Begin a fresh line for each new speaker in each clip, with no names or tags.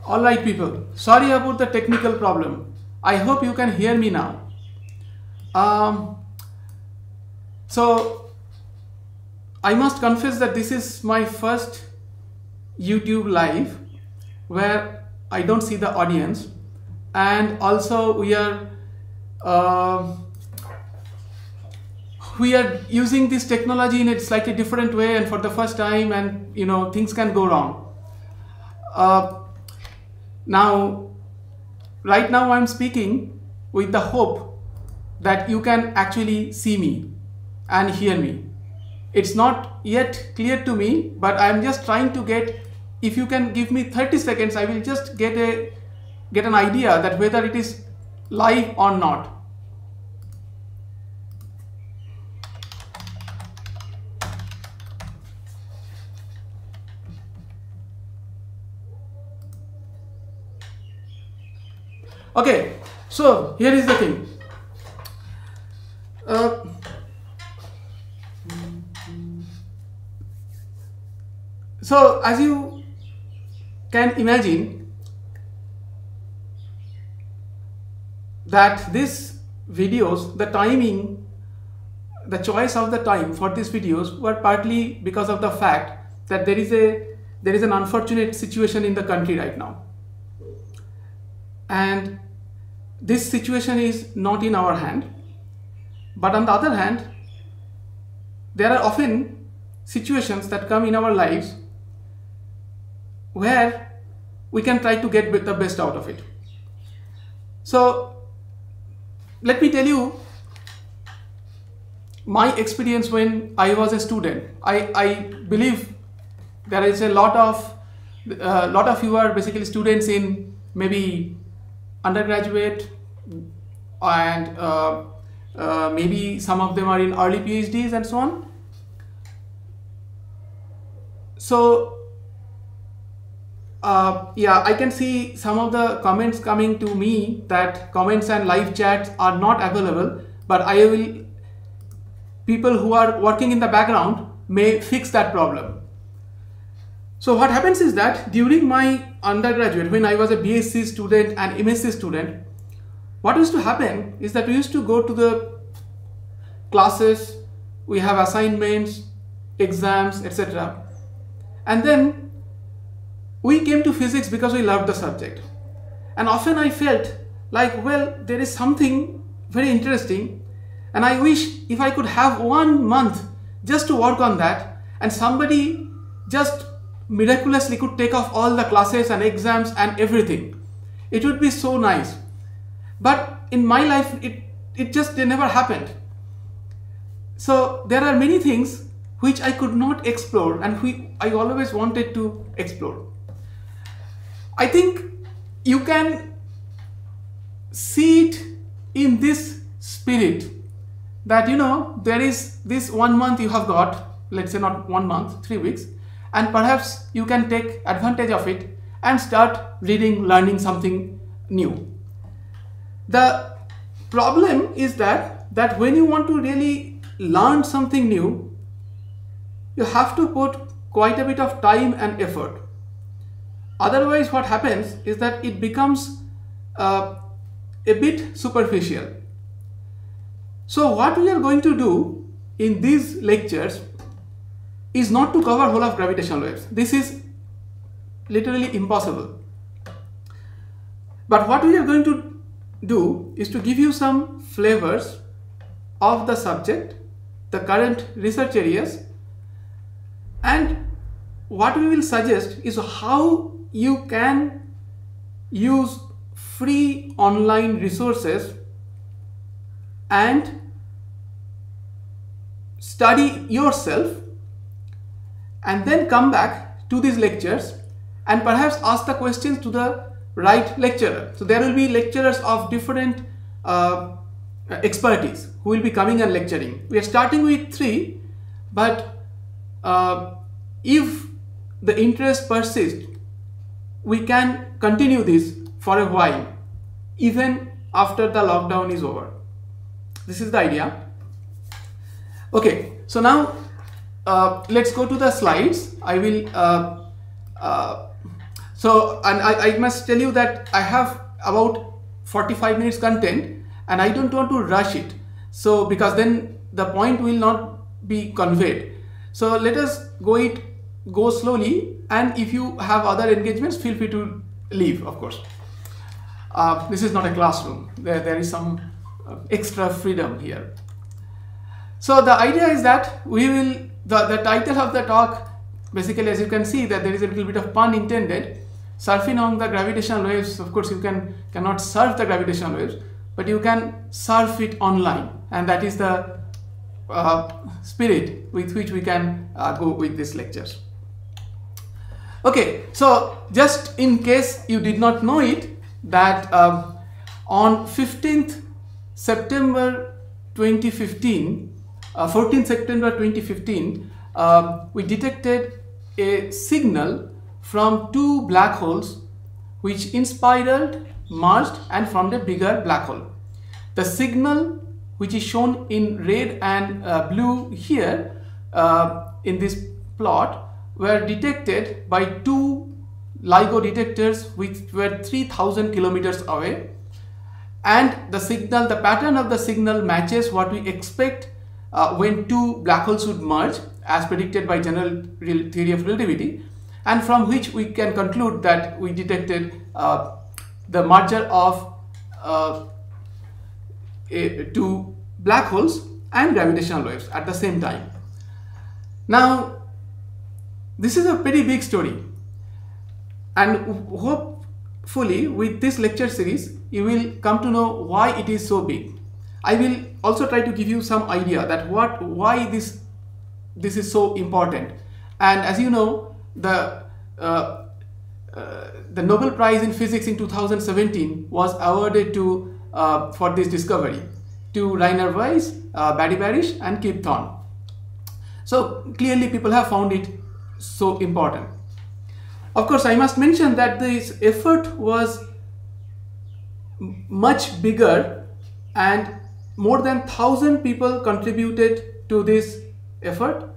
Alright people, sorry about the technical problem. I hope you can hear me now. So I must confess that this is my first YouTube live where I don't see the audience, and also we are using this technology in a slightly different way and for the first time, and things can go wrong. Right now I'm speaking with the hope that you can actually see me and hear me. It's not yet clear to me, but I'm just trying to get, if you can give me 30 seconds, I will just get an idea that whether it is live or not. Okay, so here is the thing. So as you can imagine that these videos, the timing, the choice of the time for these videos were partly because of the fact that there is an unfortunate situation in the country right now. And this situation is not in our hand, but on the other hand, there are often situations that come in our lives where we can try to get the best out of it. So let me tell you my experience when I was a student. I believe there is a lot of you are basically students in maybe undergraduate, and maybe some of them are in early PhDs and so on. So yeah, I can see some of the comments coming to me that comments and live chats are not available, but people who are working in the background may fix that problem. So what happens is that during my undergraduate, when I was a BSc student and MSc student, what used to happen is that we used to go to the classes, we have assignments, exams, etc. And then we came to physics because we loved the subject. And often I felt like, well, there is something very interesting, and I wish if I could have 1 month just to work on that, and somebody just miraculously could take off all the classes and exams and everything. It would be so nice. But in my life, it just never happened. So there are many things which I could not explore and I always wanted to explore. I think you can see it in this spirit that, there is this 1 month you have got, let's say not 1 month, 3 weeks, and perhaps you can take advantage of it and start reading, learning something new. The problem is that when you want to really learn something new, you have to put quite a bit of time and effort. Otherwise, what happens is that it becomes a bit superficial. So what we are going to do in these lectures is not to cover whole of gravitational waves. This is literally impossible. But what we are going to do is to give you some flavors of the subject, the current research areas, and what we will suggest is how you can use free online resources and study yourself, and then come back to these lectures and perhaps ask the questions to the right lecturer. So there will be lecturers of different expertise who will be coming and lecturing. We are starting with 3, but if the interest persists, we can continue this for a while, even after the lockdown is over. This is the idea. Okay, so now let's go to the slides. I will So, and I must tell you that I have about 45 minutes content and I don't want to rush it. So, because then the point will not be conveyed. So, let us go slowly, and if you have other engagements, feel free to leave, of course. This is not a classroom. There is some extra freedom here. So the idea is that we will, the title of the talk, basically, as you can see, that there is a little bit of pun intended. Surfing on the gravitational waves. Of course, you cannot surf the gravitational waves, but you can surf it online, and that is the spirit with which we can go with these lectures. Okay, so just in case you did not know it, that on 15th September 2015, 14th September 2015, we detected a signal from two black holes which inspiraled, merged, and formed a bigger black hole. The signal, which is shown in red and blue here in this plot, were detected by two LIGO detectors which were 3000 kilometers away, and the signal, the pattern of the signal matches what we expect when two black holes would merge, as predicted by general theory of relativity, and from which we can conclude that we detected the merger of two black holes and gravitational waves at the same time. Now, this is a pretty big story, and hopefully with this lecture series you will come to know why it is so big. I will also try to give you some idea that why this is so important. And as you know, the Nobel Prize in Physics in 2017 was awarded to for this discovery to Rainer Weiss, Barry Barish, and Kip Thorne. So clearly people have found it so important. Of course, I must mention that this effort was much bigger, and more than 1,000 people contributed to this effort,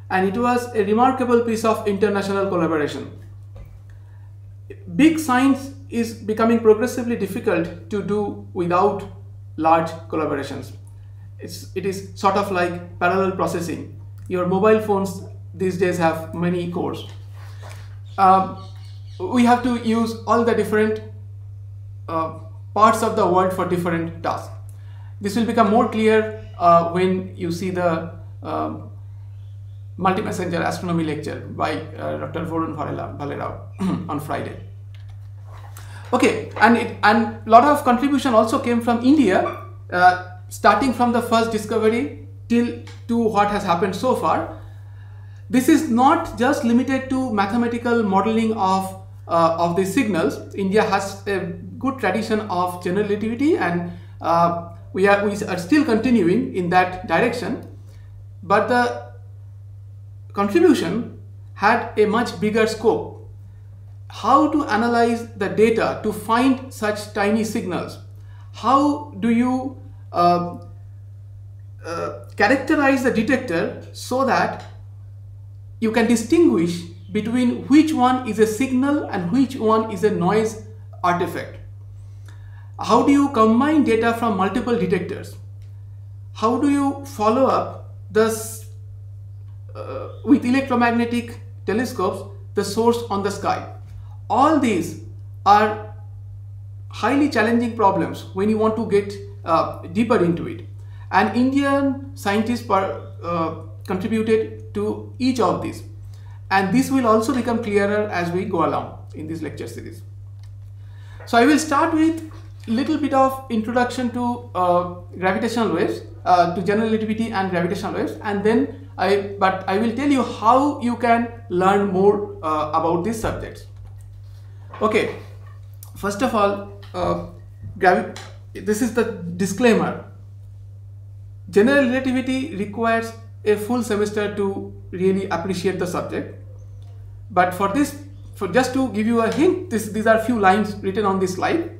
and it was a remarkable piece of international collaboration. Big science is becoming progressively difficult to do without large collaborations. It is sort of like parallel processing. Your mobile phones these days have many cores. We have to use all the different parts of the world for different tasks. This will become more clear when you see the multi-messenger astronomy lecture by Dr. Varun Valera on Friday. Okay, and a lot of contribution also came from India, starting from the first discovery till to what has happened so far. This is not just limited to mathematical modeling of these signals. India has a good tradition of general relativity, and we are still continuing in that direction. But the contribution had a much bigger scope. How to analyze the data to find such tiny signals? How do you characterize the detector so that you can distinguish between which one is a signal and which one is a noise artifact? How do you combine data from multiple detectors? How do you follow up this with electromagnetic telescopes, the source on the sky? All these are highly challenging problems when you want to get deeper into it. And Indian scientists contributed to each of these. And this will also become clearer as we go along in this lecture series. So I will start with a little bit of introduction to gravitational waves, to general relativity and gravitational waves, and then I will tell you how you can learn more about these subjects. Okay, first of all, this is the disclaimer. General relativity requires a full semester to really appreciate the subject. But for this, just to give you a hint, these are a few lines written on this slide.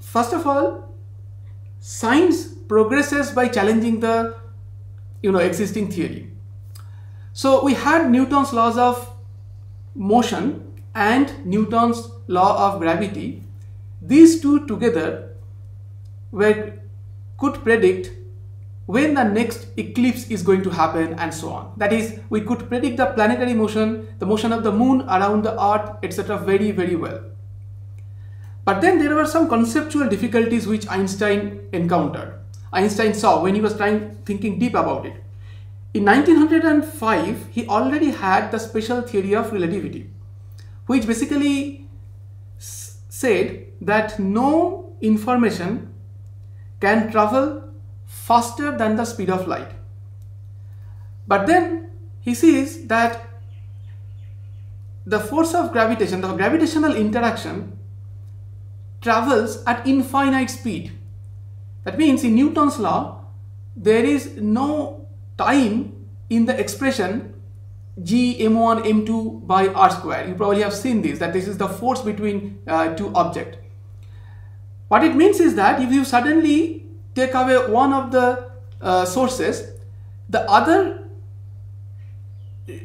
First of all, science progresses by challenging the existing theory. So we had Newton's laws of motion and Newton's law of gravity, these two together could predict when the next eclipse is going to happen and so on. That is, we could predict the planetary motion, the motion of the moon around the earth, etc. very, very well. But then there were some conceptual difficulties which Einstein encountered. Einstein saw when he was thinking deep about it. In 1905, he already had the special theory of relativity, which basically said that no information can travel faster than the speed of light. But then he sees that the force of gravitation, the gravitational interaction, travels at infinite speed. That means in Newton's law, there is no time in the expression g m1 m2 by r square. You probably have seen this, that this is the force between two objects. What it means is that if you suddenly take away one of the sources, the other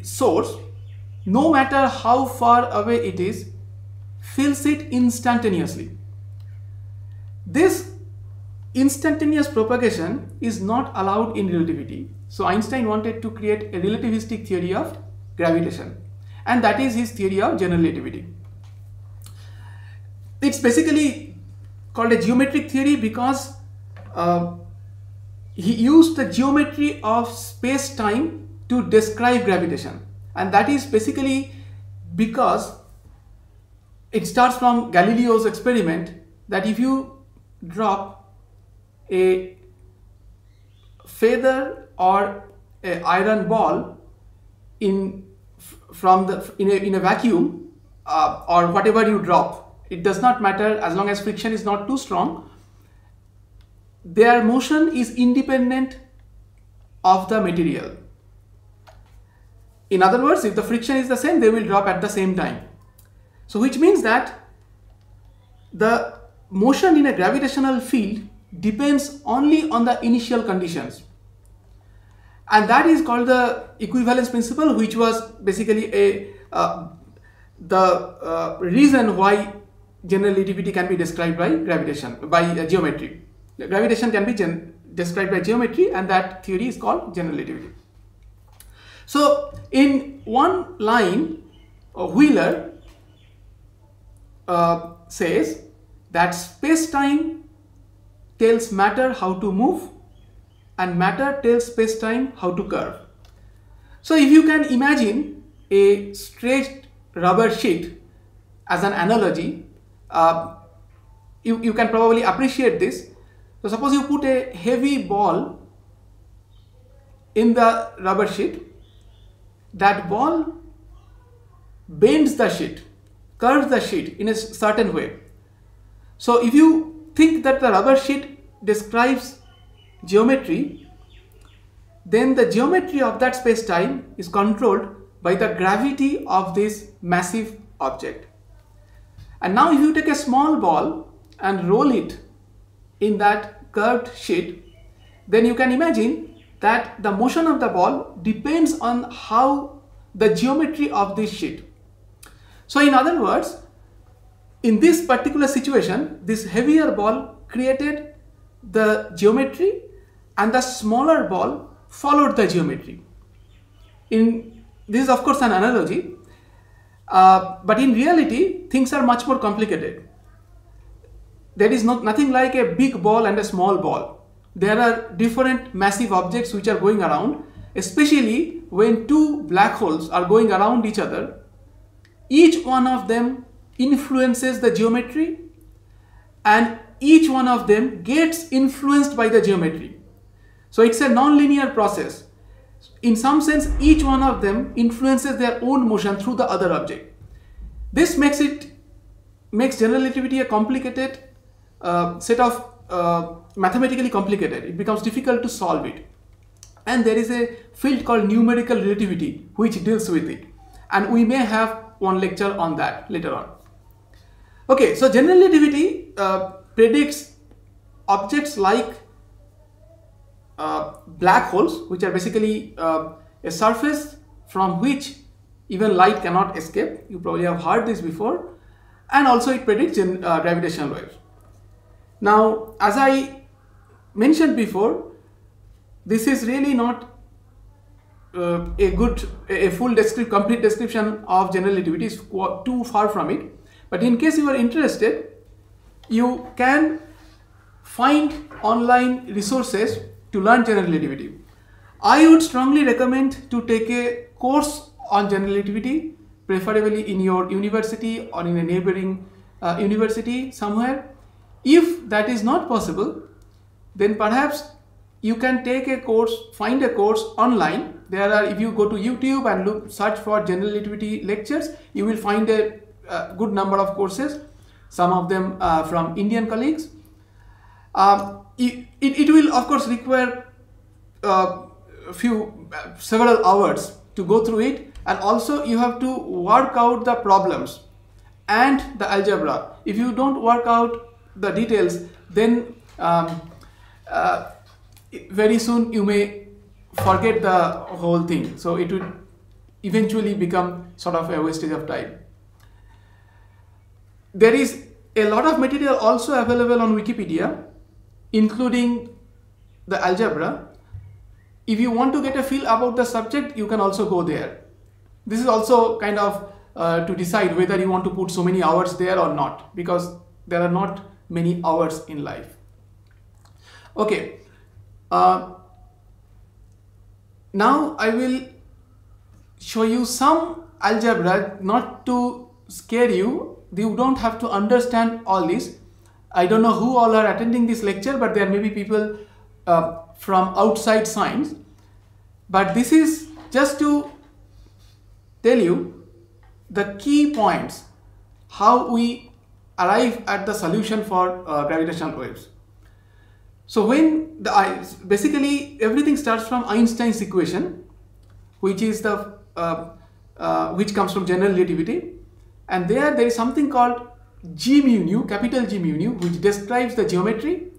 source, no matter how far away it is, fills it instantaneously. This instantaneous propagation is not allowed in relativity. So Einstein wanted to create a relativistic theory of gravitation, and that is his theory of general relativity. It's basically called a geometric theory because he used the geometry of space-time to describe gravitation, and that is basically because it starts from Galileo's experiment that if you drop a feather or an iron ball in a vacuum or whatever you drop, it does not matter as long as friction is not too strong, their motion is independent of the material. In other words, if the friction is the same, they will drop at the same time. So which means that the motion in a gravitational field depends only on the initial conditions, and that is called the equivalence principle, which was basically the reason why general relativity can be described by geometry. Gravitation can be described by geometry, and that theory is called general relativity. So in one line, Wheeler says that space-time tells matter how to move and matter tells space-time how to curve. So if you can imagine a stretched rubber sheet as an analogy, you can probably appreciate this. So suppose you put a heavy ball in the rubber sheet, that ball bends the sheet, curves the sheet in a certain way. So if you think that the rubber sheet describes geometry, then the geometry of that space-time is controlled by the gravity of this massive object. And now if you take a small ball and roll it in that curved sheet, then you can imagine that the motion of the ball depends on how the geometry of this sheet. So in other words, in this particular situation, this heavier ball created the geometry and the smaller ball followed the geometry. This is of course an analogy, but in reality things are much more complicated. There is nothing like a big ball and a small ball. There are different massive objects which are going around, especially when two black holes are going around each other. Each one of them influences the geometry and each one of them gets influenced by the geometry. So it's a non-linear process. In some sense, each one of them influences their own motion through the other object. This makes general relativity a complicated set of mathematically complicated. It becomes difficult to solve it. And there is a field called numerical relativity which deals with it. And we may have one lecture on that later on. Okay, so general relativity predicts objects like black holes, which are basically a surface from which even light cannot escape. You probably have heard this before. And also it predicts gravitational waves. Now, as I mentioned before, this is really not a full complete description of general relativity. Is too far from it. But in case you are interested, you can find online resources to learn general relativity. I would strongly recommend to take a course on general relativity, preferably in your university or in a neighboring university somewhere. If that is not possible, then perhaps you can take a course, find a course online. There are, if you go to YouTube and search for general relativity lectures, you will find a good number of courses, some of them from Indian colleagues. It will of course require several hours to go through it, and also you have to work out the problems and the algebra. If you don't work out the details, then very soon you may forget the whole thing. So it would eventually become sort of a wastage of time. There is a lot of material also available on Wikipedia, including the algebra. If you want to get a feel about the subject, you can also go there. This is also kind of to decide whether you want to put so many hours there or not, because there are not many hours in life. Okay. Now I will show you some algebra, not to scare you. You don't have to understand all this. I don't know who all are attending this lecture, but there may be people from outside science. But this is just to tell you the key points, how we arrive at the solution for gravitational waves. So when basically everything starts from Einstein's equation, which is the which comes from general relativity, and there is something called G mu nu, capital G mu nu, which describes the geometry.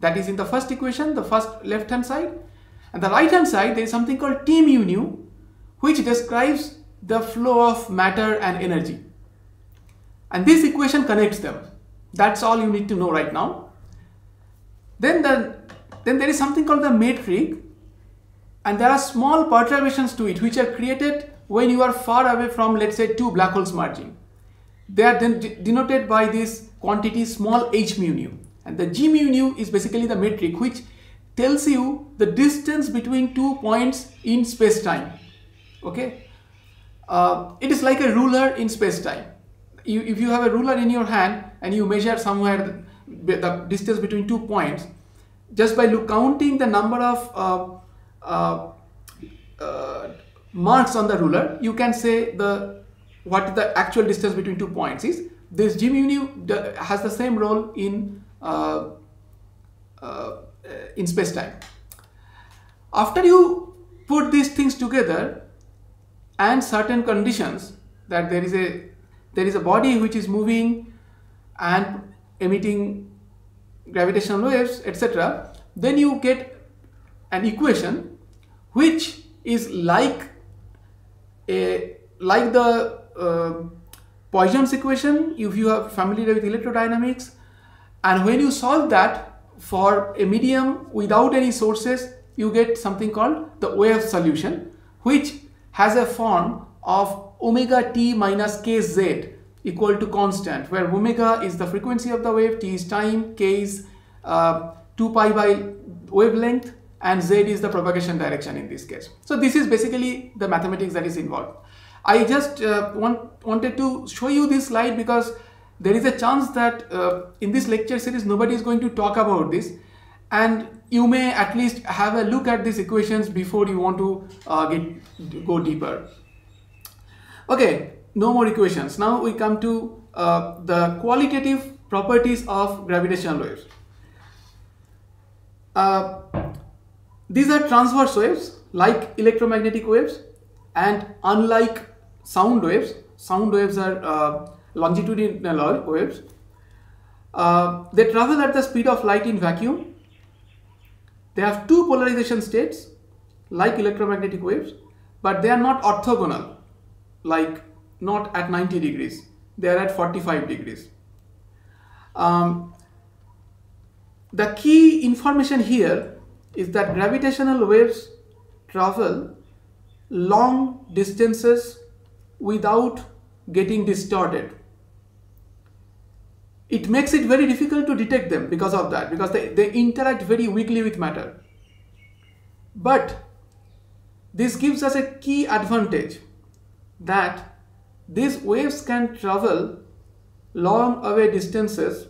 That is in the first equation, the first left hand side, and the right hand side there is something called T mu nu, which describes the flow of matter and energy. And this equation connects them. That's all you need to know right now. Then there is something called the metric, and there are small perturbations to it which are created when you are far away from, let's say, two black holes merging. They are then denoted by this quantity small h mu nu, and the G mu nu is basically the metric which tells you the distance between 2 points in space-time. Okay, it is like a ruler in space-time. If you have a ruler in your hand and you measure somewhere the distance between 2 points, just by counting the number of marks on the ruler, you can say what the actual distance between 2 points is. This G mu nu has the same role in space-time. After you put these things together and certain conditions, that there is a body which is moving and emitting gravitational waves, etc., then you get an equation which is like the Poisson's equation, if you are familiar with electrodynamics. And when you solve that for a medium without any sources, you get something called the wave solution, which has a form of omega t minus kz equal to constant, where omega is the frequency of the wave, t is time, k is 2 pi by wavelength, and z is the propagation direction in this case. So this is basically the mathematics that is involved. I just wanted to show you this slide because there is a chance that in this lecture series nobody is going to talk about this, and you may at least have a look at these equations before you want to go deeper. Okay, no more equations. Now we come to the qualitative properties of gravitational waves. These are transverse waves like electromagnetic waves, and unlike sound waves are longitudinal waves. They travel at the speed of light in vacuum. They have two polarization states like electromagnetic waves, but they are not orthogonal like not at 90 degrees, they are at 45 degrees. The key information here is that gravitational waves travel long distances without getting distorted. It makes it very difficult to detect them because of that, because they interact very weakly with matter. But this gives us a key advantage that these waves can travel long away distances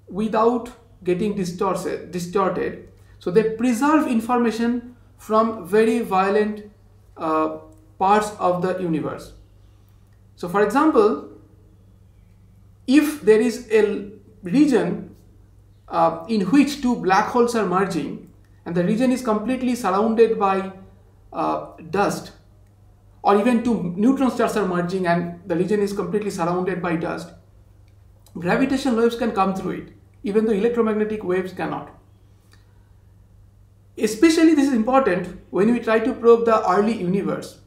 without getting distorted. So they preserve information from very violent parts of the universe. So for example, if there is a region in which two black holes are merging and the region is completely surrounded by dust, or even two neutron stars are merging and the region is completely surrounded by dust, gravitational waves can come through it, even though electromagnetic waves cannot. Especially this is important when we try to probe the early universe.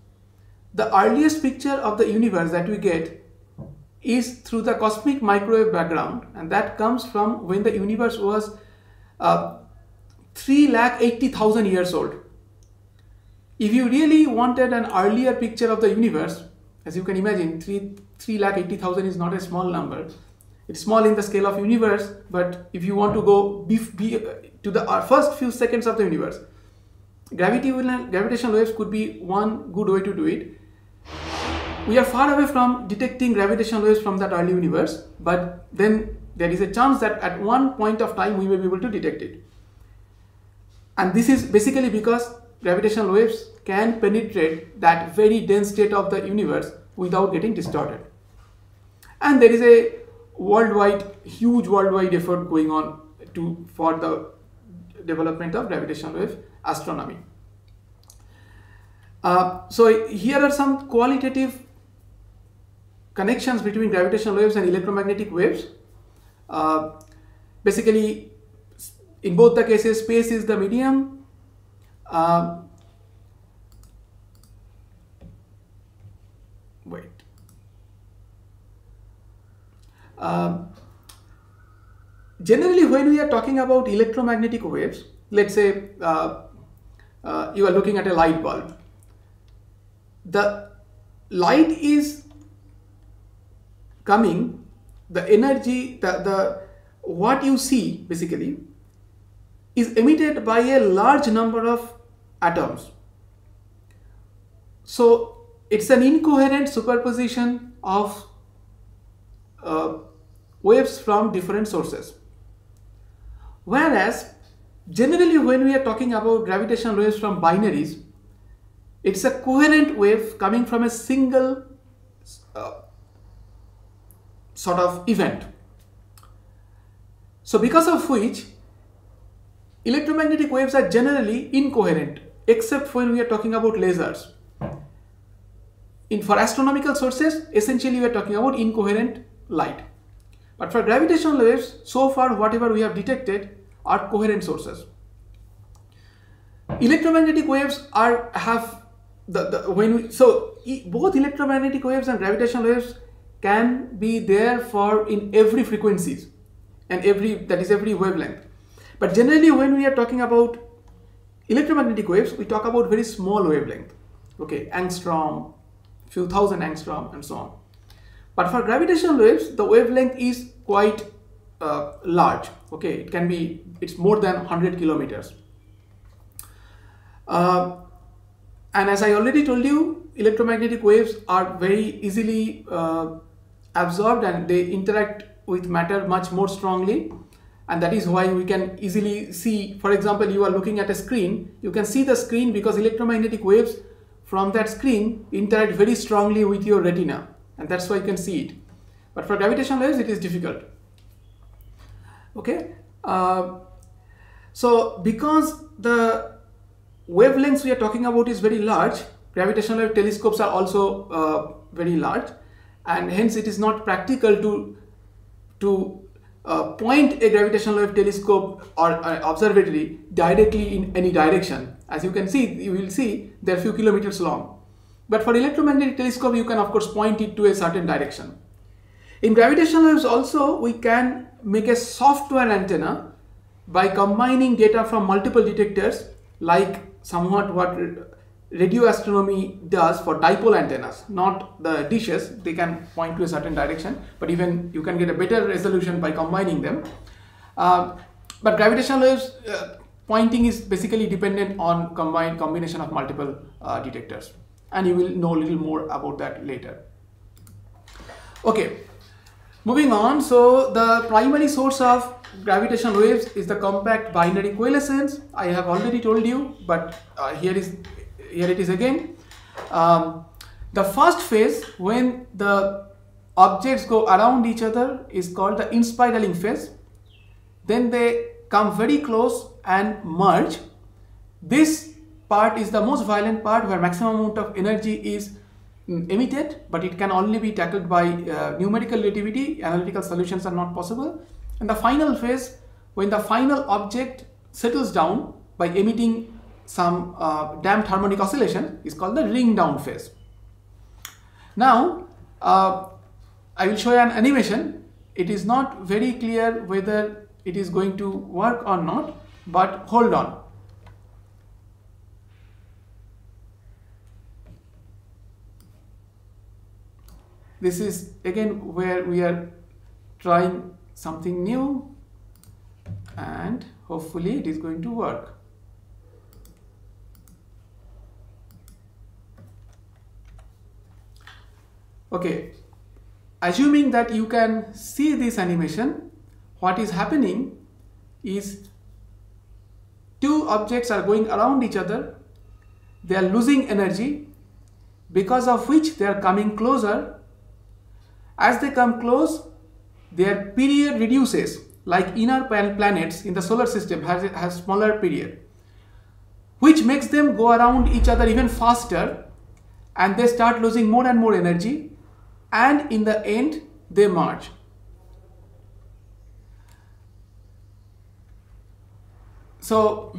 The earliest picture of the universe that we get is through the cosmic microwave background, and that comes from when the universe was 380,000 years old. If you really wanted an earlier picture of the universe, as you can imagine, 380,000 is not a small number. It's small in the scale of universe, but if you want to go to the first few seconds of the universe, gravitational waves could be one good way to do it. We are far away from detecting gravitational waves from that early universe, but then there is a chance that at one point of time we may be able to detect it. And this is basically because gravitational waves can penetrate that very dense state of the universe without getting distorted. And there is a huge worldwide effort going on for the development of gravitational wave astronomy. So here are some qualitative connections between gravitational waves and electromagnetic waves. Basically, in both the cases, space is the medium. Generally, when we are talking about electromagnetic waves, let's say you are looking at a light bulb. The light is coming, the energy, what you see basically is emitted by a large number of atoms. So it's an incoherent superposition of waves from different sources. Whereas generally when we are talking about gravitational waves from binaries, it's a coherent wave coming from a single sort of event. So because of which electromagnetic waves are generally incoherent, except when we are talking about lasers. For astronomical sources, essentially we are talking about incoherent light. But for gravitational waves, so far whatever we have detected are coherent sources. Electromagnetic waves both electromagnetic waves and gravitational waves can be there in every frequencies and every wavelength. But generally when we are talking about electromagnetic waves, we talk about very small wavelength, okay, angstrom, few thousand angstrom and so on. But for gravitational waves, the wavelength is quite large, okay, it's more than 100 kilometers. And as I already told you, electromagnetic waves are very easily absorbed and they interact with matter much more strongly, and that is why we can easily see, for example, you are looking at a screen, you can see the screen because electromagnetic waves from that screen interact very strongly with your retina, and that's why you can see it. But for gravitational waves it is difficult. Okay, so because the wavelengths we are talking about is very large, gravitational wave telescopes are also very large, and hence it is not practical to point a gravitational wave telescope or observatory directly in any direction. As you can see, you will see they are few kilometers long. But for electromagnetic telescope, you can of course point it to a certain direction. In gravitational waves also, we can make a software antenna by combining data from multiple detectors, like somewhat what radio astronomy does for dipole antennas, not the dishes. They can point to a certain direction, but even you can get a better resolution by combining them. But gravitational waves pointing is basically dependent on combination of multiple detectors, and you will know a little more about that later. Okay, moving on. So the primary source of gravitational waves is the compact binary coalescence. I have already told you, but here it is again. The first phase, when the objects go around each other, is called the inspiraling phase. Then they come very close and merge. This part is the most violent part, where maximum amount of energy is emitted, but it can only be tackled by numerical relativity. Analytical solutions are not possible. And the final phase, when the final object settles down by emitting some damped harmonic oscillation, is called the ring down phase. Now I will show you an animation. It is not very clear whether it is going to work or not, but hold on. This is again where we are trying something new, and hopefully it is going to work. Okay, assuming that you can see this animation, what is happening is two objects are going around each other. They are losing energy, because of which they are coming closer. As they come close, their period reduces, like inner planets in the solar system has smaller period, which makes them go around each other even faster, and they start losing more and more energy, and in the end they merge. So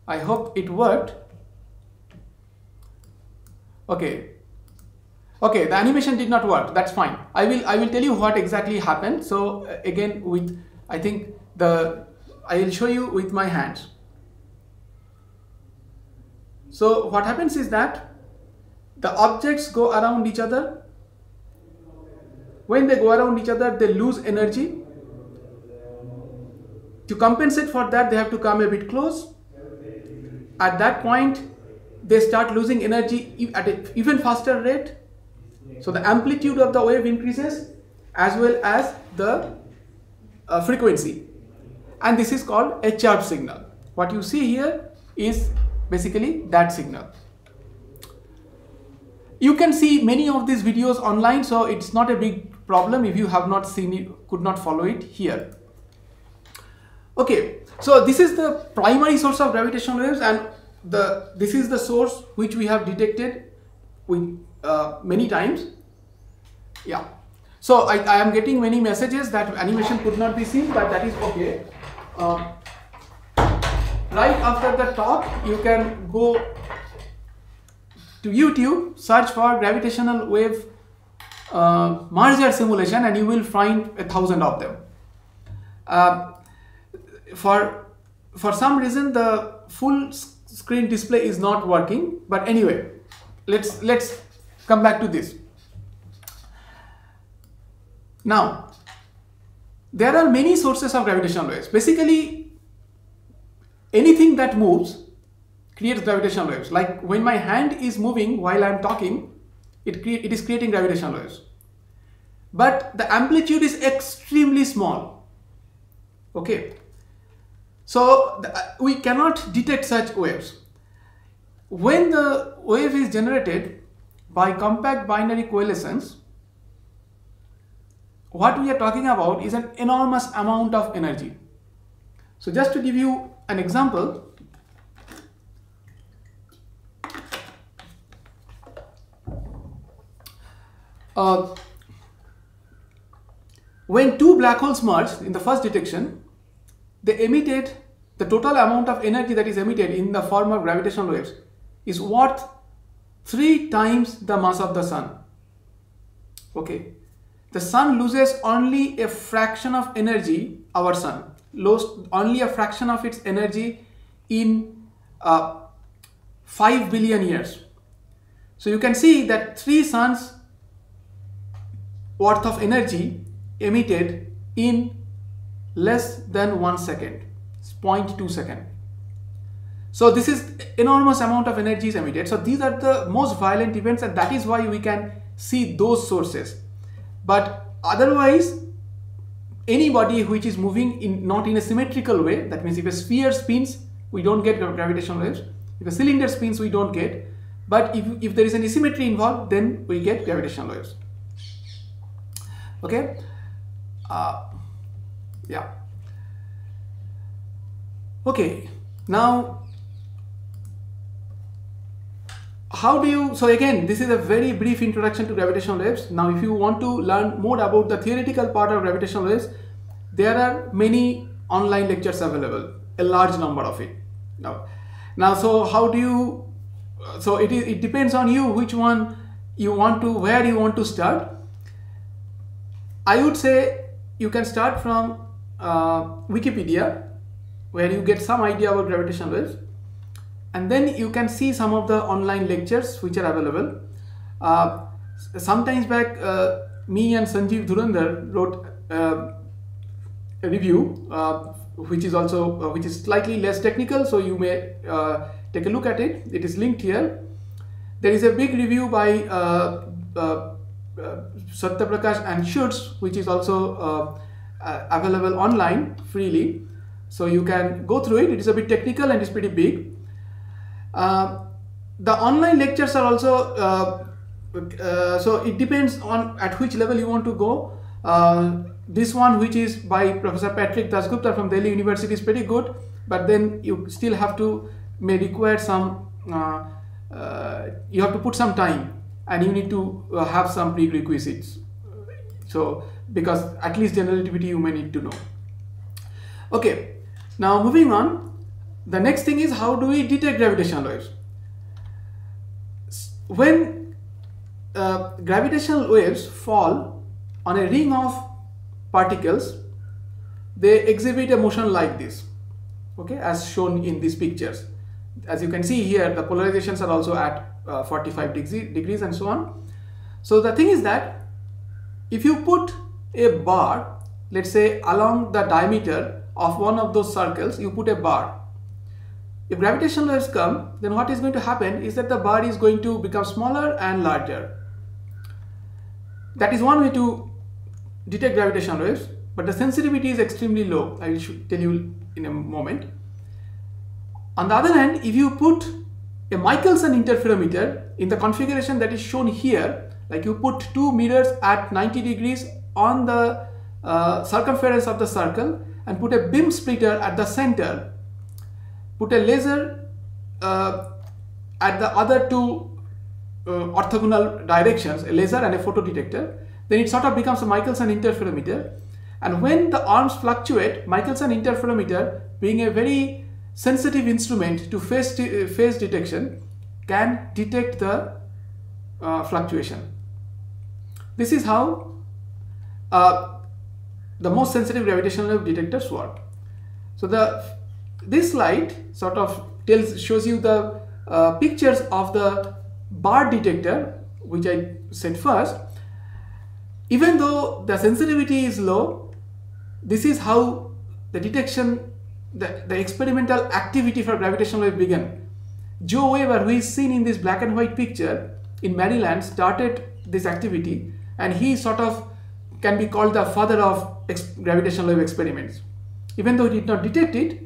I hope it worked. Okay, the animation did not work. That's fine. I will tell you what exactly happened. So again, with I will show you with my hands. So what happens is that the objects go around each other. When they go around each other, they lose energy. To compensate for that, they have to come a bit close. At that point, they start losing energy at an even faster rate. So the amplitude of the wave increases, as well as the frequency. And this is called a chirp signal. What you see here is basically that signal. You can see many of these videos online, so it's not a big problem if you have not seen it, could not follow it here. Okay, so this is the primary source of gravitational waves, and this is the source which we have detected with many times. Yeah. So I am getting many messages that animation could not be seen, but that is okay. Right after the talk, you can go to YouTube, search for gravitational wave merger simulation, and you will find 1,000 of them. For some reason, the full screen display is not working, but anyway, let's come back to this. Now, there are many sources of gravitational waves. Basically, anything that moves creates gravitational waves. Like when my hand is moving while I am talking, it is creating gravitational waves. But the amplitude is extremely small. Okay. So we cannot detect such waves. When the wave is generated by compact binary coalescence, what we are talking about is an enormous amount of energy. So just to give you an example, when two black holes merged in the first detection, they emitted the total amount of energy that is emitted in the form of gravitational waves is worth 3 times the mass of the sun. Okay, the sun loses only a fraction of energy, our sun lost only a fraction of its energy in 5 billion years. So you can see that 3 suns worth of energy emitted in less than 1 second, 0.2 second. So this is enormous amount of energy is emitted. So these are the most violent events, and that is why we can see those sources. But otherwise, any body which is moving not in a symmetrical way, that means if a sphere spins, we don't get gravitational waves. If a cylinder spins, we don't get. But if there is an asymmetry involved, then we get gravitational waves. Okay. Yeah. Okay. Now, how do you, so again, this is a very brief introduction to gravitational waves. Now, if you want to learn more about the theoretical part of gravitational waves, there are many online lectures available, a large number of it. Now, so how do you, so it depends on you which one you want to, where you want to start. I would say you can start from Wikipedia, where you get some idea about gravitational waves, and then you can see some of the online lectures which are available. Sometimes back, me and Sanjeev Dhurandhar wrote a review, which is also which is slightly less technical, so you may take a look at it. It is linked here. There is a big review by Satyaprakash and Schutz, which is also available online freely, so you can go through it. It is a bit technical and it's pretty big. The online lectures are also so it depends on at which level you want to go. This one, which is by Professor Patrick Dasgupta from Delhi University, is pretty good, but then you still have to may require some you have to put some time, and you need to have some prerequisites. So because at least general relativity you may need to know. Okay, now moving on, the next thing is, how do we detect gravitational waves? When gravitational waves fall on a ring of particles, they exhibit a motion like this, okay, as shown in these pictures. As you can see here, the polarizations are also at 45 degrees and so on. So the thing is that if you put a bar, let's say along the diameter of one of those circles, you put a bar. If gravitational waves come, then what is going to happen is that the bar is going to become smaller and larger. That is one way to detect gravitational waves, but the sensitivity is extremely low. I will tell you in a moment. On the other hand, if you put a Michelson interferometer in the configuration that is shown here, like you put 2 mirrors at 90 degrees on the circumference of the circle and put a beam splitter at the center, put a laser at the other two orthogonal directions, a laser and a photodetector, then it sort of becomes a Michelson interferometer. And when the arms fluctuate, Michelson interferometer, being a very sensitive instrument to phase detection, can detect the fluctuation. This is how the most sensitive gravitational wave detectors work. So this slide sort of shows you the pictures of the bar detector, which I said first. Even though the sensitivity is low, this is how the detection, the experimental activity for gravitational wave began. Joe Weber, who is seen in this black and white picture in Maryland, started this activity, and he sort of can be called the father of gravitational wave experiments. Even though he did not detect it,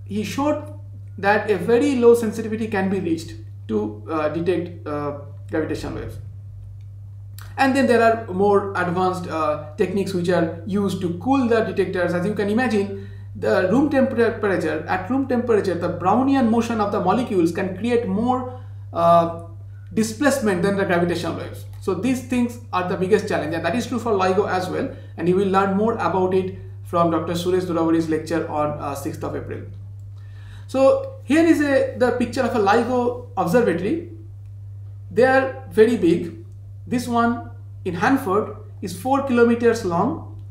he showed that a very low sensitivity can be reached to detect gravitational waves. And then there are more advanced techniques which are used to cool the detectors. As you can imagine, the room temperature, at room temperature, the Brownian motion of the molecules can create more displacement than the gravitational waves. So these things are the biggest challenge, and that is true for LIGO as well, and you will learn more about it from Dr. Suresh Durabari's lecture on 6th of April. So here is the picture of a LIGO observatory. They are very big. This one in Hanford is 4 kilometers long.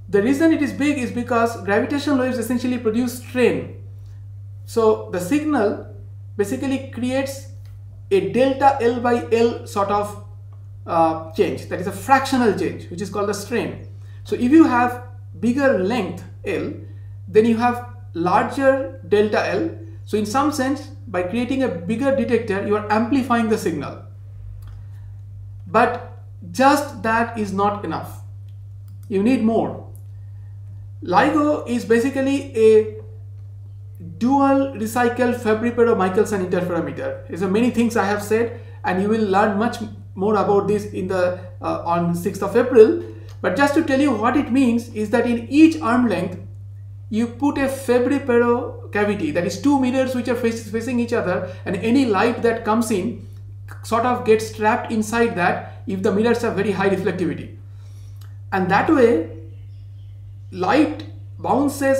The reason it is big is because gravitational waves essentially produce strain. So the signal basically creates a delta L by L sort of change, that is a fractional change, which is called the strain. So if you have bigger length L, then you have larger delta L. So in some sense, by creating a bigger detector, you are amplifying the signal. But just that is not enough. You need more. LIGO is basically a dual recycled Fabry-Perot-Michelson interferometer. There are many things I have said, and you will learn much more about this in the on 6th of April. But just to tell you what it means is that in each arm length, you put a Fabry-Perot cavity, that is 2 mirrors which are facing each other, and any light that comes in sort of gets trapped inside that if the mirrors have very high reflectivity. And that way, light bounces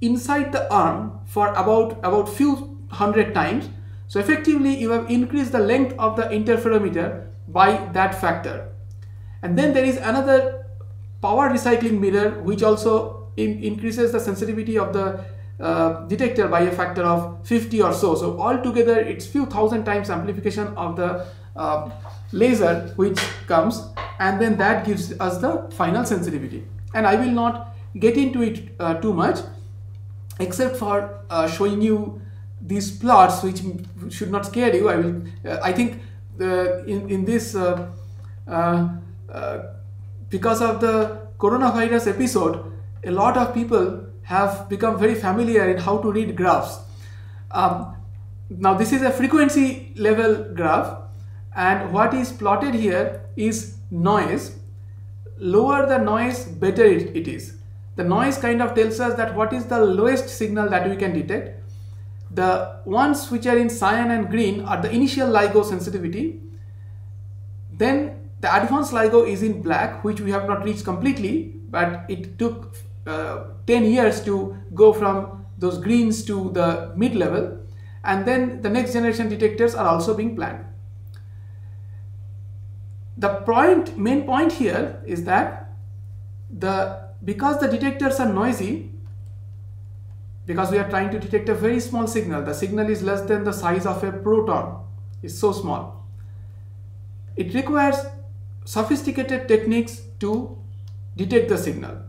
inside the arm for about few hundred times. So effectively, you have increased the length of the interferometer by that factor. And then there is another power recycling mirror which also increases the sensitivity of the detector by a factor of 50 or so. So altogether, it's few thousand times amplification of the laser which comes, and then that gives us the final sensitivity. And I will not get into it too much, except for showing you these plots which should not scare you. I think in this because of the coronavirus episode, a lot of people have become very familiar in how to read graphs. Now this is a frequency level graph, and what is plotted here is noise. Lower the noise, better it is. The noise kind of tells us that what is the lowest signal that we can detect. The ones which are in cyan and green are the initial LIGO sensitivity. Then the advanced LIGO is in black, which we have not reached completely, but it took 10 years to go from those greens to the mid level. And then the next generation detectors are also being planned. The main point here is that because the detectors are noisy, because we are trying to detect a very small signal, the signal is less than the size of a proton, it's so small. It requires sophisticated techniques to detect the signal.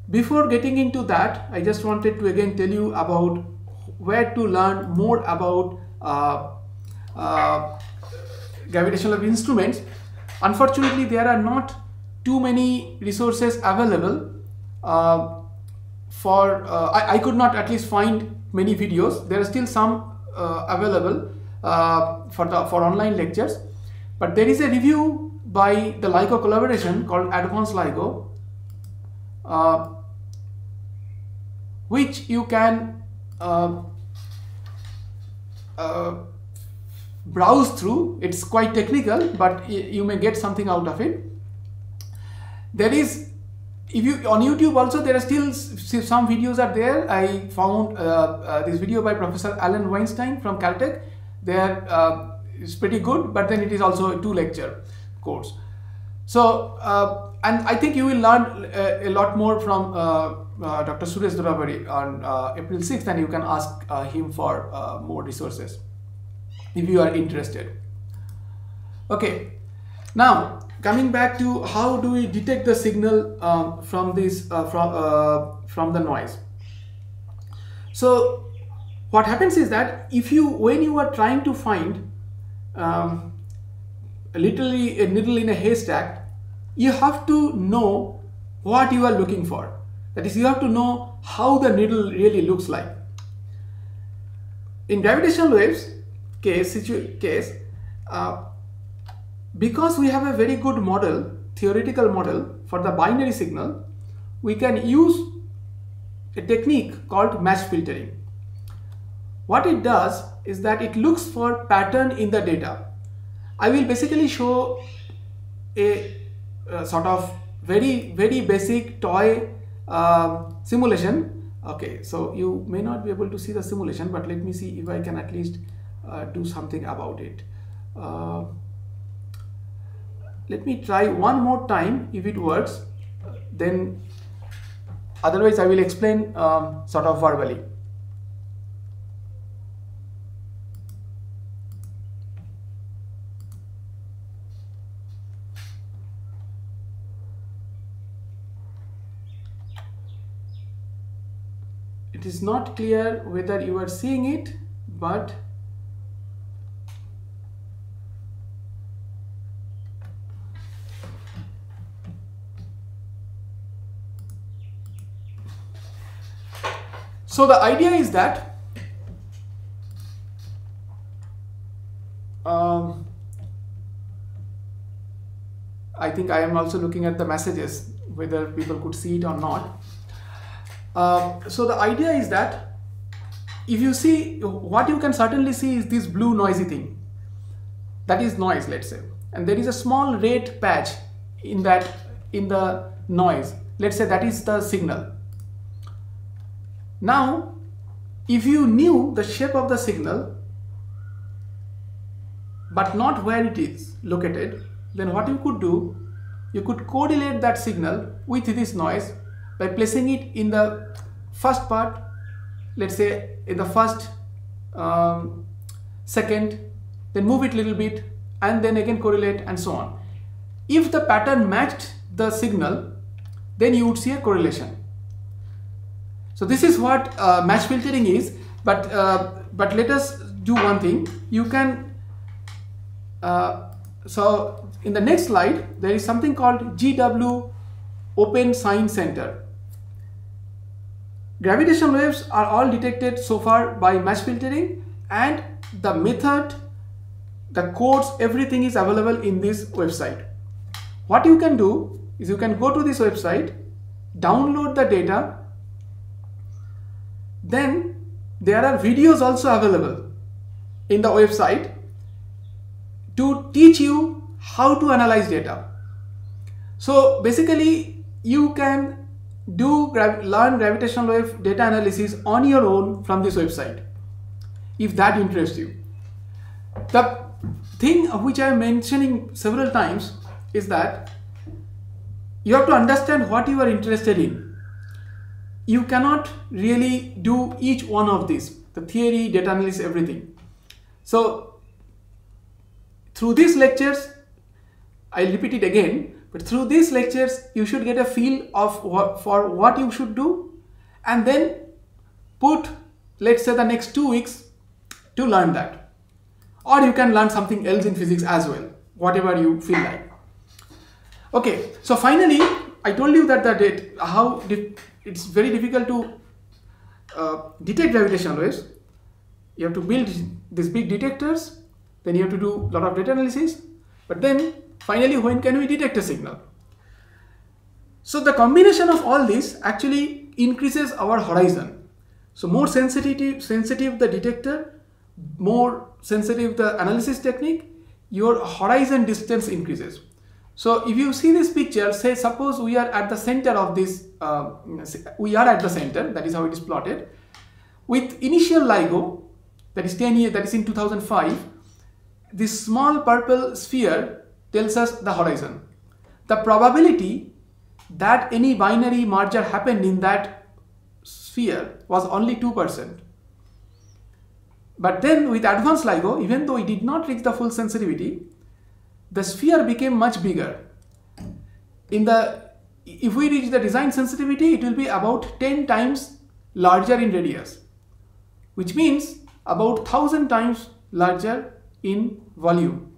Before getting into that, I just wanted to again tell you about where to learn more about gravitational instruments. Unfortunately, there are not too many resources available I could not at least find many videos. There are still some available for online lectures, but there is a review by the LIGO collaboration called Advanced LIGO, which you can browse through. It's quite technical, but you may get something out of it. There is, if you on YouTube also, there are still some videos are there. I found this video by Professor Alan Weinstein from Caltech. There is pretty good, but then it is also a 2-lecture course. So and I think you will learn a lot more from Dr. Suresh Durabari on April 6th, and you can ask him for more resources if you are interested. Okay, now coming back to how do we detect the signal from the noise. So what happens is that when you are trying to find literally a needle in a haystack, you have to know what you are looking for. That is, you have to know how the needle really looks like. In gravitational waves case, because we have a very good model, theoretical model for the binary signal, we can use a technique called match filtering. What it does is that it looks for pattern in the data. I will basically show a sort of very basic toy simulation. Okay, so you may not be able to see the simulation, but let me see if I can at least do something about it. Let me try one more time. If it works, then otherwise I will explain sort of verbally. It is not clear whether you are seeing it, but so the idea is that I think I am also looking at the messages, whether people could see it or not. So the idea is that if you see, what you can certainly see is this blue noisy thing. That is noise, let's say. And there is a small red patch in the noise. Let's say that is the signal. Now, if you knew the shape of the signal, but not where it is located, then what you could do, you could correlate that signal with this noise by placing it in the first part, let's say in the first second, then move it a little bit, and then again correlate, and so on. If the pattern matched the signal, then you would see a correlation. So this is what match filtering is, but let us do one thing. You can so in the next slide there is something called GW Open Sign Center. Gravitational waves are all detected so far by match filtering, and the method, the codes, everything is available in this website. What you can do is you can go to this website, download the data, then there are videos also available in the website to teach you how to analyze data. So basically you can learn gravitational wave data analysis on your own from this website, if that interests you. The thing which I am mentioning several times is that you have to understand what you are interested in. You cannot really do each one of these, the theory, data analysis, everything. So through these lectures, I'll repeat it again, but through these lectures you should get a feel of for what you should do, and then put, let's say, the next 2 weeks to learn that. Or you can learn something else in physics as well, whatever you feel like. Okay, so finally I told you that it's very difficult to detect gravitational waves. You have to build these big detectors, then you have to do a lot of data analysis, but then finally when can we detect a signal? So the combination of all this actually increases our horizon. So more sensitive the detector, more sensitive the analysis technique, your horizon distance increases. So if you see this picture, say suppose we are at the center of this, that is how it is plotted. With initial LIGO, that is 10 years, that is in 2005, this small purple sphere tells us the horizon. The probability that any binary merger happened in that sphere was only 2%. But then with advanced LIGO, even though it did not reach the full sensitivity, the sphere became much bigger. If we reach the design sensitivity, it will be about 10 times larger in radius, which means about 1000 times larger in volume.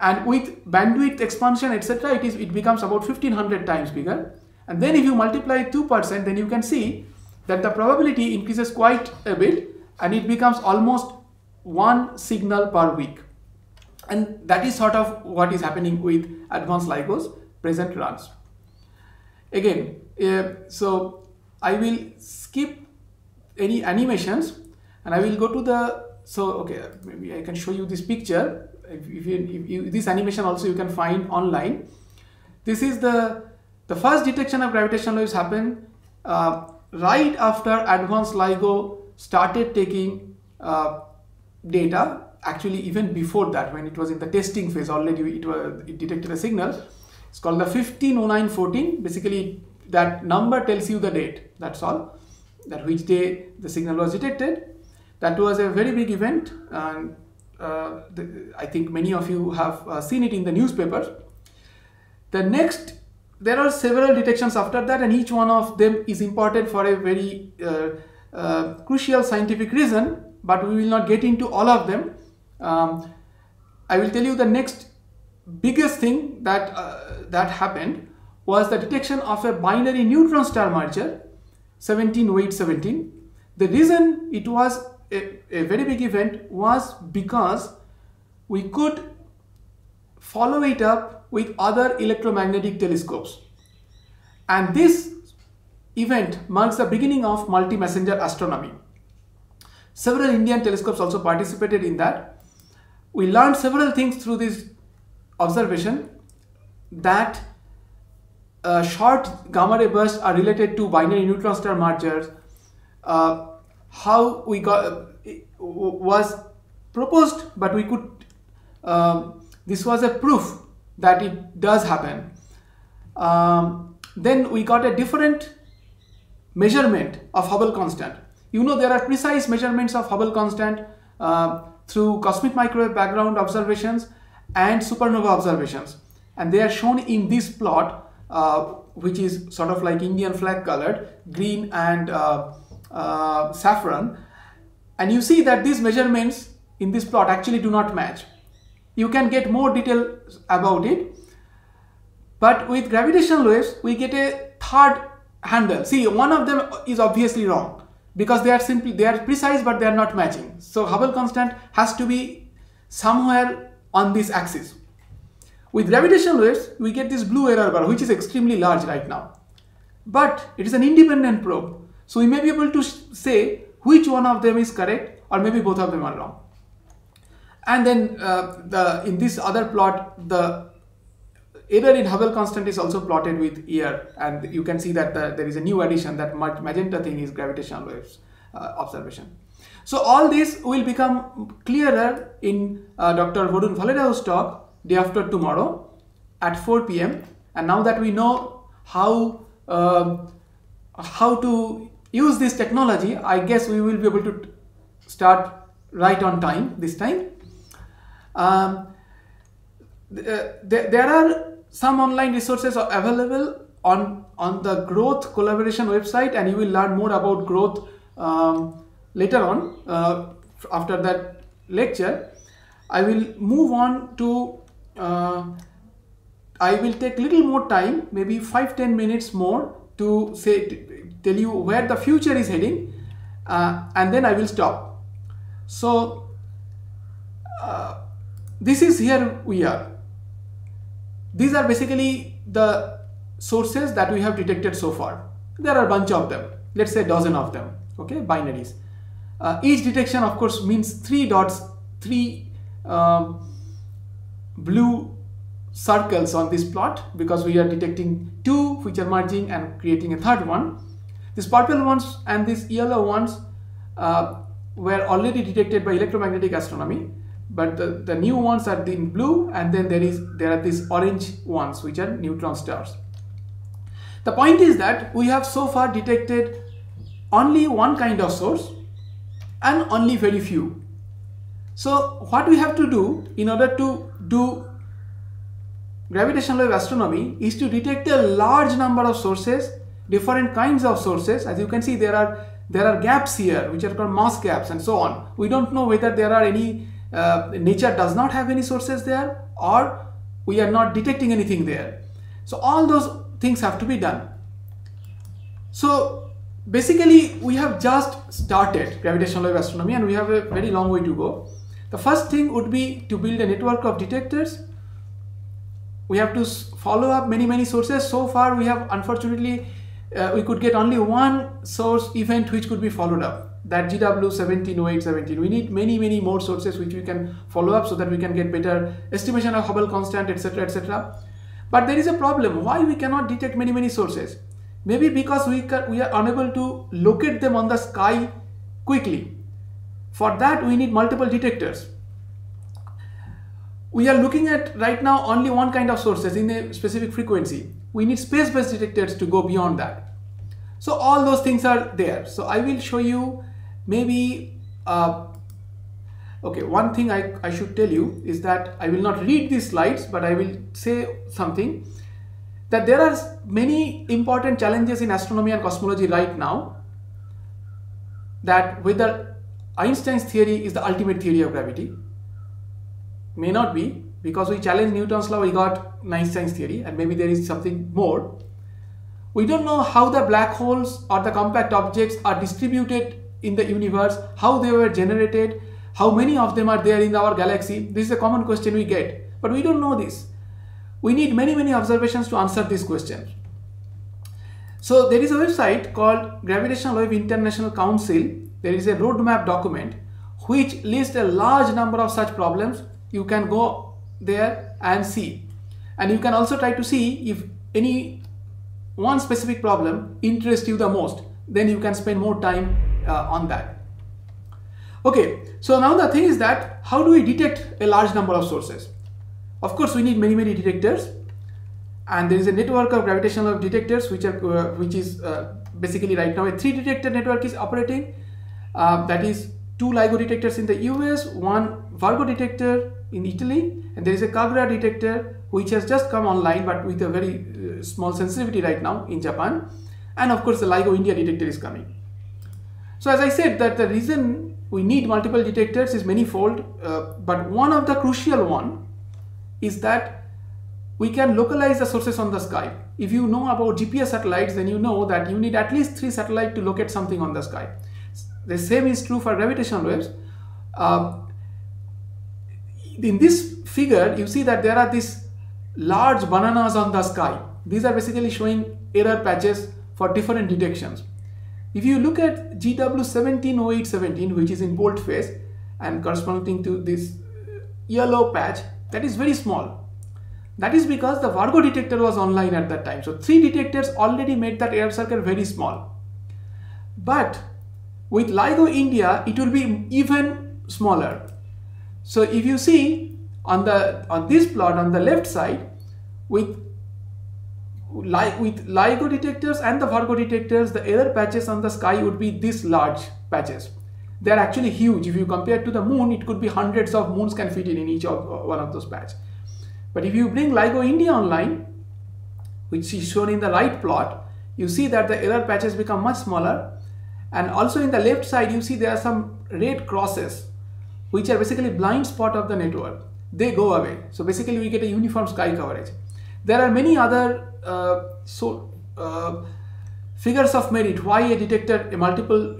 And with bandwidth expansion, etc., it becomes about 1500 times bigger. And then if you multiply 2%, then you can see that the probability increases quite a bit, and it becomes almost 1 signal per week. And that is sort of what is happening with advanced LIGO's present runs. Again, so I will skip any animations and I will go to the, so okay, maybe I can show you this picture. this animation also you can find online. This is the first detection of gravitational waves happened right after advanced LIGO started taking data. Actually, even before that, when it was in the testing phase, already it detected a signal. It's called the 150914. Basically, that number tells you the date. That's all. That which day the signal was detected. That was a very big event, and I think many of you have seen it in the newspaper. There are several detections after that, and each one of them is important for a very crucial scientific reason, but we will not get into all of them. I will tell you the next biggest thing that happened was the detection of a binary neutron star merger, 17-weight-17. The reason it was a very big event was because we could follow it up with other electromagnetic telescopes, and this event marks the beginning of multi-messenger astronomy. Several Indian telescopes also participated in that. We learned several things through this observation, that short gamma ray bursts are related to binary neutron star mergers. How we got was proposed, but we could this was a proof that it does happen. Then we got a different measurement of Hubble constant. You know, there are precise measurements of Hubble constant through cosmic microwave background observations and supernova observations, and they are shown in this plot, which is sort of like Indian flag colored, green and saffron, and you see that these measurements in this plot actually do not match. You can get more detail about it, but with gravitational waves we get a third handle. See, one of them is obviously wrong because they are precise but they are not matching. So Hubble constant has to be somewhere on this axis. With gravitational waves we get this blue error bar, which is extremely large right now, but it is an independent probe, so we may be able to say which one of them is correct, or maybe both of them are wrong. And then in this other plot, the error in Hubble constant is also plotted with year, and you can see that there is a new addition, that magenta thing is gravitational waves observation. So all this will become clearer in Dr. Varun Valerau's talk day after tomorrow at 4 p.m. And now that we know how to use this technology, I guess we will be able to start right on time this time. There are some online resources available on the Growth Collaboration website, and you will learn more about growth later on after that lecture. I will move on to I will take little more time, maybe 5-10 minutes more, to tell you where the future is heading, and then I will stop. So this is here we are. These are basically the sources that we have detected so far. There are a bunch of them, let's say a dozen of them, okay, binaries. Each detection of course means 3 dots, 3 blue circles on this plot, because we are detecting 2 which are merging and creating a third one. These purple ones and these yellow ones were already detected by electromagnetic astronomy, but the new ones are in blue, and then there are these orange ones which are neutron stars. The point is that we have so far detected only one kind of source and only very few. So what we have to do in order to do gravitational wave astronomy is to detect a large number of sources, different kinds of sources. As you can see, there are gaps here which are called mass gaps and so on. We don't know whether there are any nature does not have any sources there, or we are not detecting anything there. So all those things have to be done. So basically we have just started gravitational wave astronomy, and we have a very long way to go. The first thing would be to build a network of detectors. We have to follow up many sources. So far we have, unfortunately, we could get only one source event which could be followed up. that GW170817. We need many more sources which we can follow up so that we can get better estimation of Hubble constant, etc., etc. But there is a problem. Why we cannot detect many sources? Maybe because we are unable to locate them on the sky quickly. For that we need multiple detectors. We are looking at right now only one kind of sources in a specific frequency. We need space-based detectors to go beyond that. So all those things are there. So I will show you maybe okay, one thing I should tell you is that I will not read these slides, but I will say something, that there are many important challenges in astronomy and cosmology right now, that whether Einstein's theory is the ultimate theory of gravity. May not be, because we challenged Newton's law, we got Einstein's theory, and maybe there is something more. We don't know how the black holes or the compact objects are distributed in the universe, how they were generated, how many of them are there in our galaxy. This is a common question we get, but we don't know this. We need many observations to answer this question. So there is a website called Gravitational Wave International Council. There is a roadmap document which lists a large number of such problems. You can go there and see, and you can also try to see if any one specific problem interests you the most, then you can spend more time on that. Okay, so now the thing is that how do we detect a large number of sources? Of course we need many detectors, and there is a network of gravitational wave detectors which is basically right now a 3 detector network is operating. That is 2 LIGO detectors in the US, 1 Virgo detector in Italy, and there is a Kagra detector which has just come online but with a very small sensitivity right now in Japan, and of course the LIGO-India detector is coming. So as I said, that the reason we need multiple detectors is manifold, but one of the crucial one is that we can localize the sources on the sky. If you know about GPS satellites, then you know that you need at least 3 satellites to locate something on the sky. The same is true for gravitational waves. In this figure, you see that there are these large bananas on the sky. These are basically showing error patches for different detections. If you look at GW170817, which is in boldface and corresponding to this yellow patch, that is very small. That is because the Virgo detector was online at that time. So 3 detectors already made that error circle very small. But with LIGO-India, it will be even smaller. So if you see on this plot on the left side, with LIGO detectors and the Virgo detectors, the error patches on the sky would be this large patches. They are actually huge. If you compare to the moon, it could be hundreds of moons can fit in each of one of those patches. But if you bring LIGO-India online, which is shown in the right plot, you see that the error patches become much smaller. And also in the left side, you see there are some red crosses, which are basically blind spot of the network. They go away. So basically we get a uniform sky coverage. There are many other figures of merit why a multiple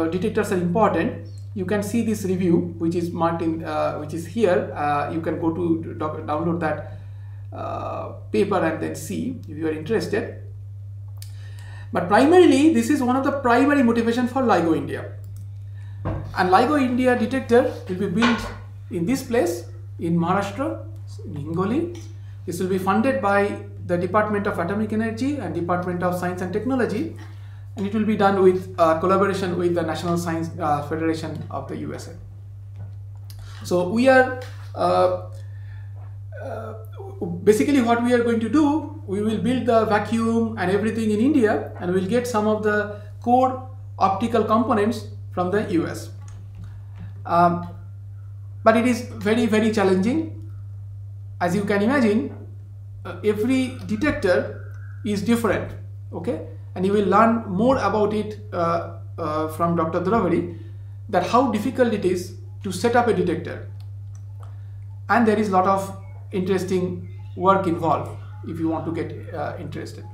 detectors are important. You can see this review, which is marked in, which is here. You can go to download that paper and then see if you are interested. But primarily, this is one of the primary motivation for LIGO-India. And LIGO-India detector will be built in this place in Maharashtra, in Hingoli. This will be funded by the Department of Atomic Energy and Department of Science and Technology, and it will be done with collaboration with the National Science Federation of the USA. So we are basically what we are going to do, we will build the vacuum and everything in India, and we'll get some of the core optical components from the US. But it is very challenging. As you can imagine, every detector is different, okay? And you will learn more about it from Dr. Dravari, that how difficult it is to set up a detector. And there is a lot of interesting work involved if you want to get interested.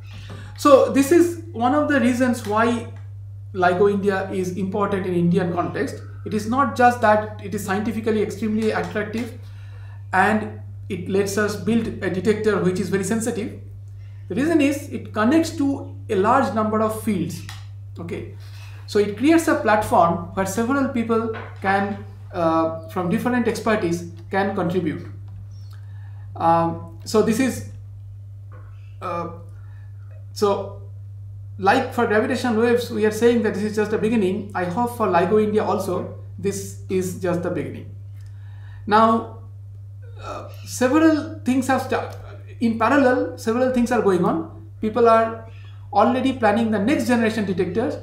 So this is one of the reasons why LIGO-India is important in Indian context. It is not just that it is scientifically extremely attractive and it lets us build a detector which is very sensitive. The reason is it connects to a large number of fields. Okay, So it creates a platform where several people can, from different expertise, can contribute. So this is, so like for gravitational waves, we are saying that this is just a beginning. I hope for LIGO-India also, this is just the beginning. Now, several things have started. In parallel, several things are going on. People are already planning the next generation detectors,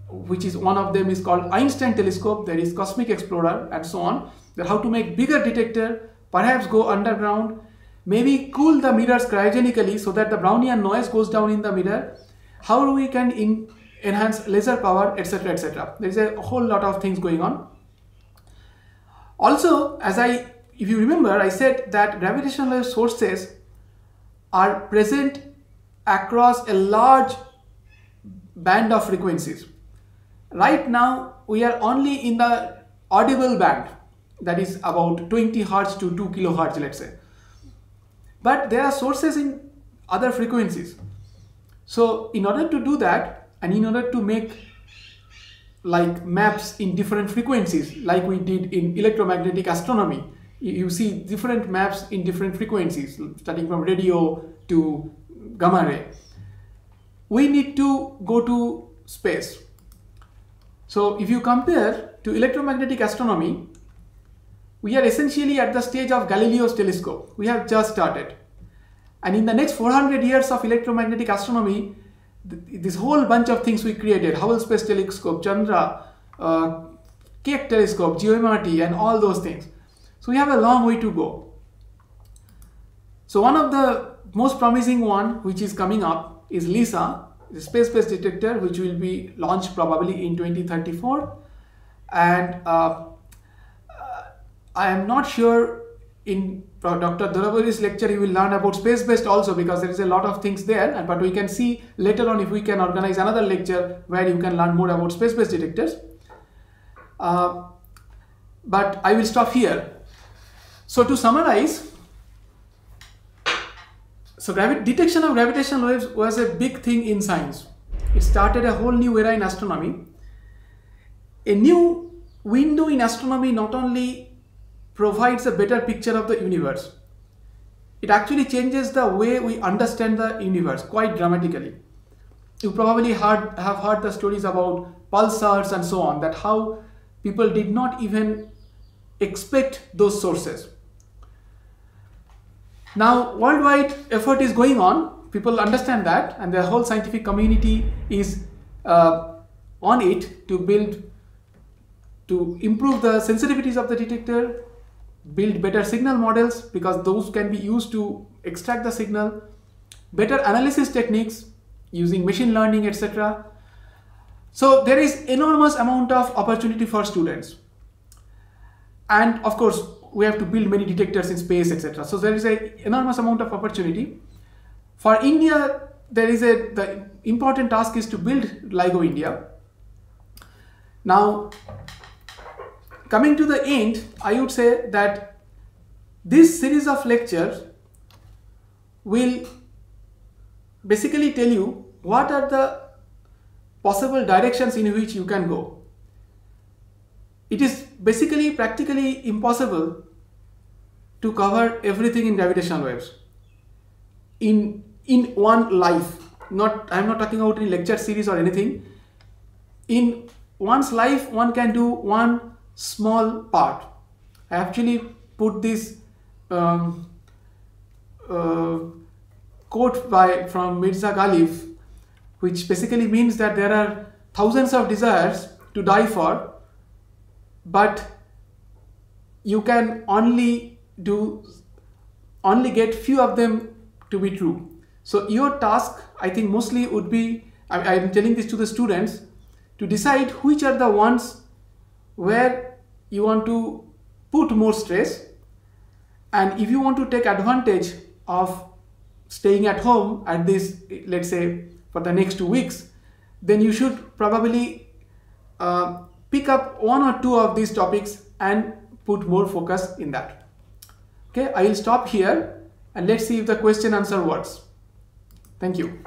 which is one of them is called Einstein Telescope, there is Cosmic Explorer and so on. That how to make bigger detector, perhaps go underground, maybe cool the mirrors cryogenically so that the Brownian noise goes down in the mirror. How we can enhance laser power, etc., etc. There is a whole lot of things going on. Also, if you remember, I said that gravitational sources are present across a large band of frequencies. Right now, we are only in the audible band, that is about 20 Hertz to 2 kilohertz, let's say. But there are sources in other frequencies. So in order to do that, and in order to make like maps in different frequencies, like we did in electromagnetic astronomy, you see different maps in different frequencies, starting from radio to gamma ray. We need to go to space. So if you compare to electromagnetic astronomy, we are essentially at the stage of Galileo's telescope. We have just started. And in the next 400 years of electromagnetic astronomy, this whole bunch of things we created, Hubble Space Telescope, Chandra, Keck Telescope, GeoMRT, and all those things. So we have a long way to go. So one of the most promising one which is coming up is LISA, the space-based detector, which will be launched probably in 2034. And I am not sure in Dr. Dorabori's lecture you will learn about space-based also, because there is a lot of things there, but we can see later on if we can organize another lecture where you can learn more about space-based detectors. But I will stop here. So to summarize, so detection of gravitational waves was a big thing in science. It started a whole new era in astronomy. A new window in astronomy not only provides a better picture of the universe, it actually changes the way we understand the universe quite dramatically. You probably have heard the stories about pulsars and so on, that how people did not even expect those sources. Now, worldwide effort is going on. People understand that, and the whole scientific community is on it to improve the sensitivities of the detector, build better signal models, because those can be used to extract the signal, better analysis techniques using machine learning, etc. So there is enormous amount of opportunity for students. And of course, we have to build many detectors in space, etc. So there is an enormous amount of opportunity. For India, the important task is to build LIGO-India. Now, coming to the end, I would say that this series of lectures will basically tell you what are the possible directions in which you can go. It is basically practically impossible to cover everything in gravitational waves in one life. I am not talking about any lecture series or anything. In one's life, one can do one small part. I actually put this quote from Mirza Ghalib, which basically means that there are thousands of desires to die for, but you can only get few of them to be true. So your task, I think, mostly would be, I am telling this to the students, to decide which are the ones where you want to put more stress, and if you want to take advantage of staying at home at this, let's say for the next 2 weeks, then you should probably pick up one or two of these topics and put more focus in that. Okay, I will stop here and let's see if the question answer works. Thank you.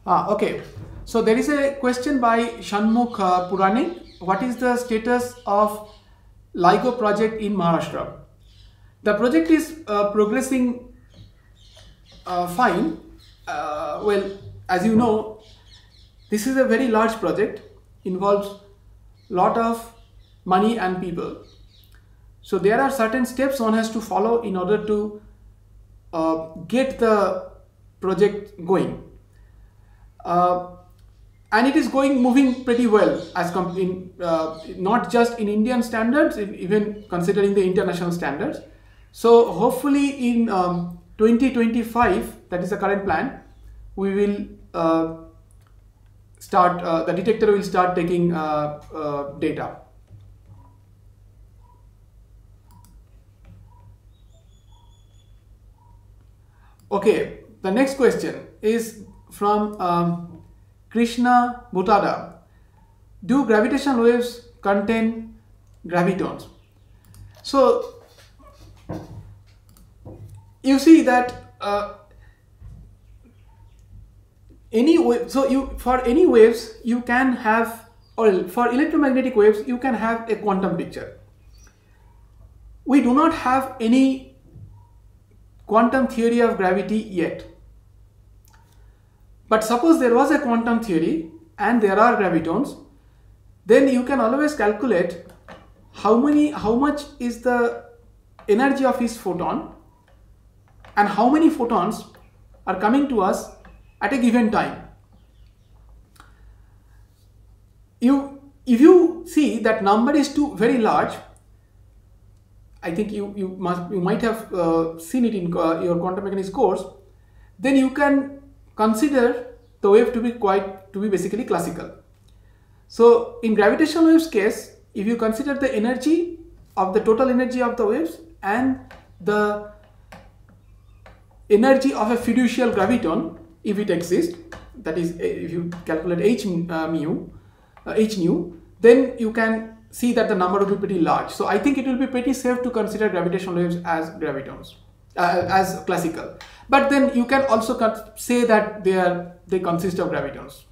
Okay. So there is a question by Shanmukh Puranik. What is the status of LIGO project in Maharashtra? The project is progressing fine. Well, as you know, this is a very large project, involves lot of money and people. So there are certain steps one has to follow in order to get the project going. And it is moving pretty well as not just in Indian standards, even considering the international standards. So hopefully in 2025, that is the current plan, we will the detector will start taking data. Okay, the next question is from Krishna Bhutada. Do gravitational waves contain gravitons? So you see that for any waves you can have, or for electromagnetic waves you can have a quantum picture. We do not have any quantum theory of gravity yet. But suppose there was a quantum theory and there are gravitons, then you can always calculate how much is the energy of each photon and how many photons are coming to us at a given time. If you see that number is too very large, I think you might have seen it in your quantum mechanics course, then you can consider the wave to be basically classical. So in gravitational waves case, if you consider the energy of the total energy of the waves and the energy of a fiducial graviton, if it exists, that is if you calculate h nu, then you can see that the number will be pretty large. So I think it will be pretty safe to consider gravitational waves as gravitons, as classical. But then you can also say that they consist of gravitons.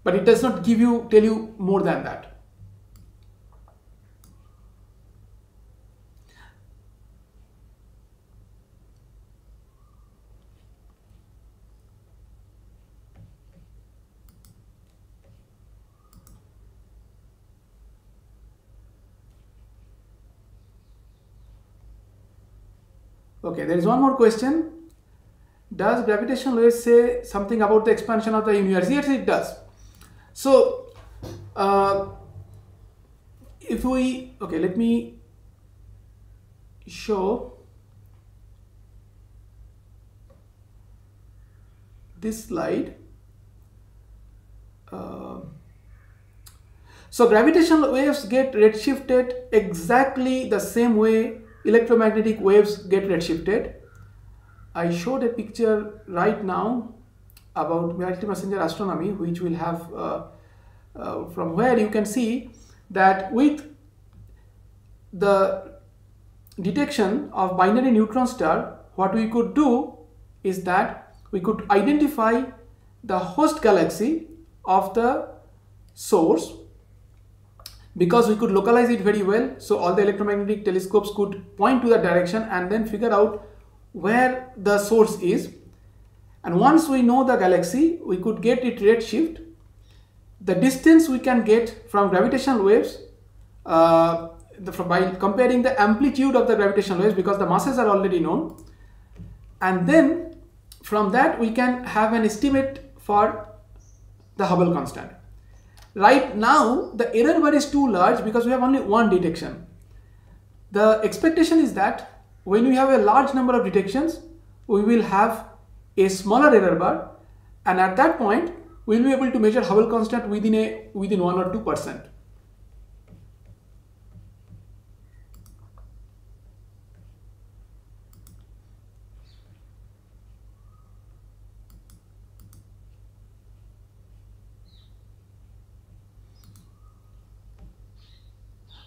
But it does not tell you more than that. Okay, there is one more question. Does gravitational waves say something about the expansion of the universe? Yes, it does. So, let me show this slide. So gravitational waves get redshifted exactly the same way electromagnetic waves get redshifted. I showed a picture right now about multi-messenger astronomy, which will have from where you can see that with the detection of binary neutron star, what we could do is that we could identify the host galaxy of the source, because we could localize it very well. So all the electromagnetic telescopes could point to that direction and then figure out where the source is. And once we know the galaxy, we could get it redshift. The distance we can get from gravitational waves by comparing the amplitude of the gravitational waves, because the masses are already known, and then from that we can have an estimate for the Hubble constant. Right now the error bar is too large because we have only one detection. The expectation is that when we have a large number of detections, we will have a smaller error bar, and at that point we will be able to measure Hubble constant within 1 or 2%.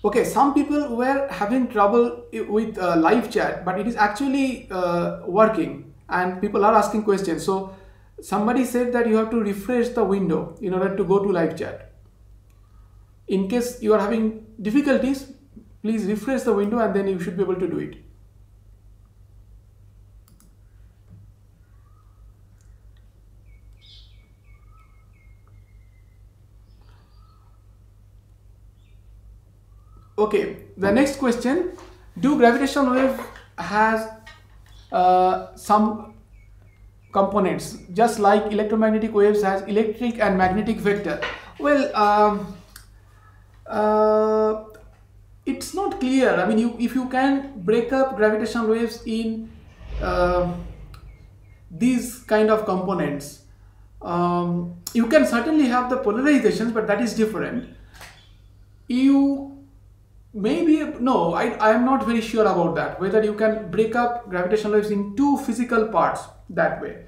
Okay, some people were having trouble with live chat, but it is actually working. and people are asking questions. So somebody said that you have to refresh the window in order to go to live chat. In case you are having difficulties, please refresh the window and then you should be able to do it. Okay, the next question, do gravitational wave has some components just like electromagnetic waves has electric and magnetic vector? Well, it's not clear. I mean, if you can break up gravitational waves in these kind of components, you can certainly have the polarizations, but that is different. You maybe, no, I am not very sure about that, whether you can break up gravitational waves in two physical parts that way.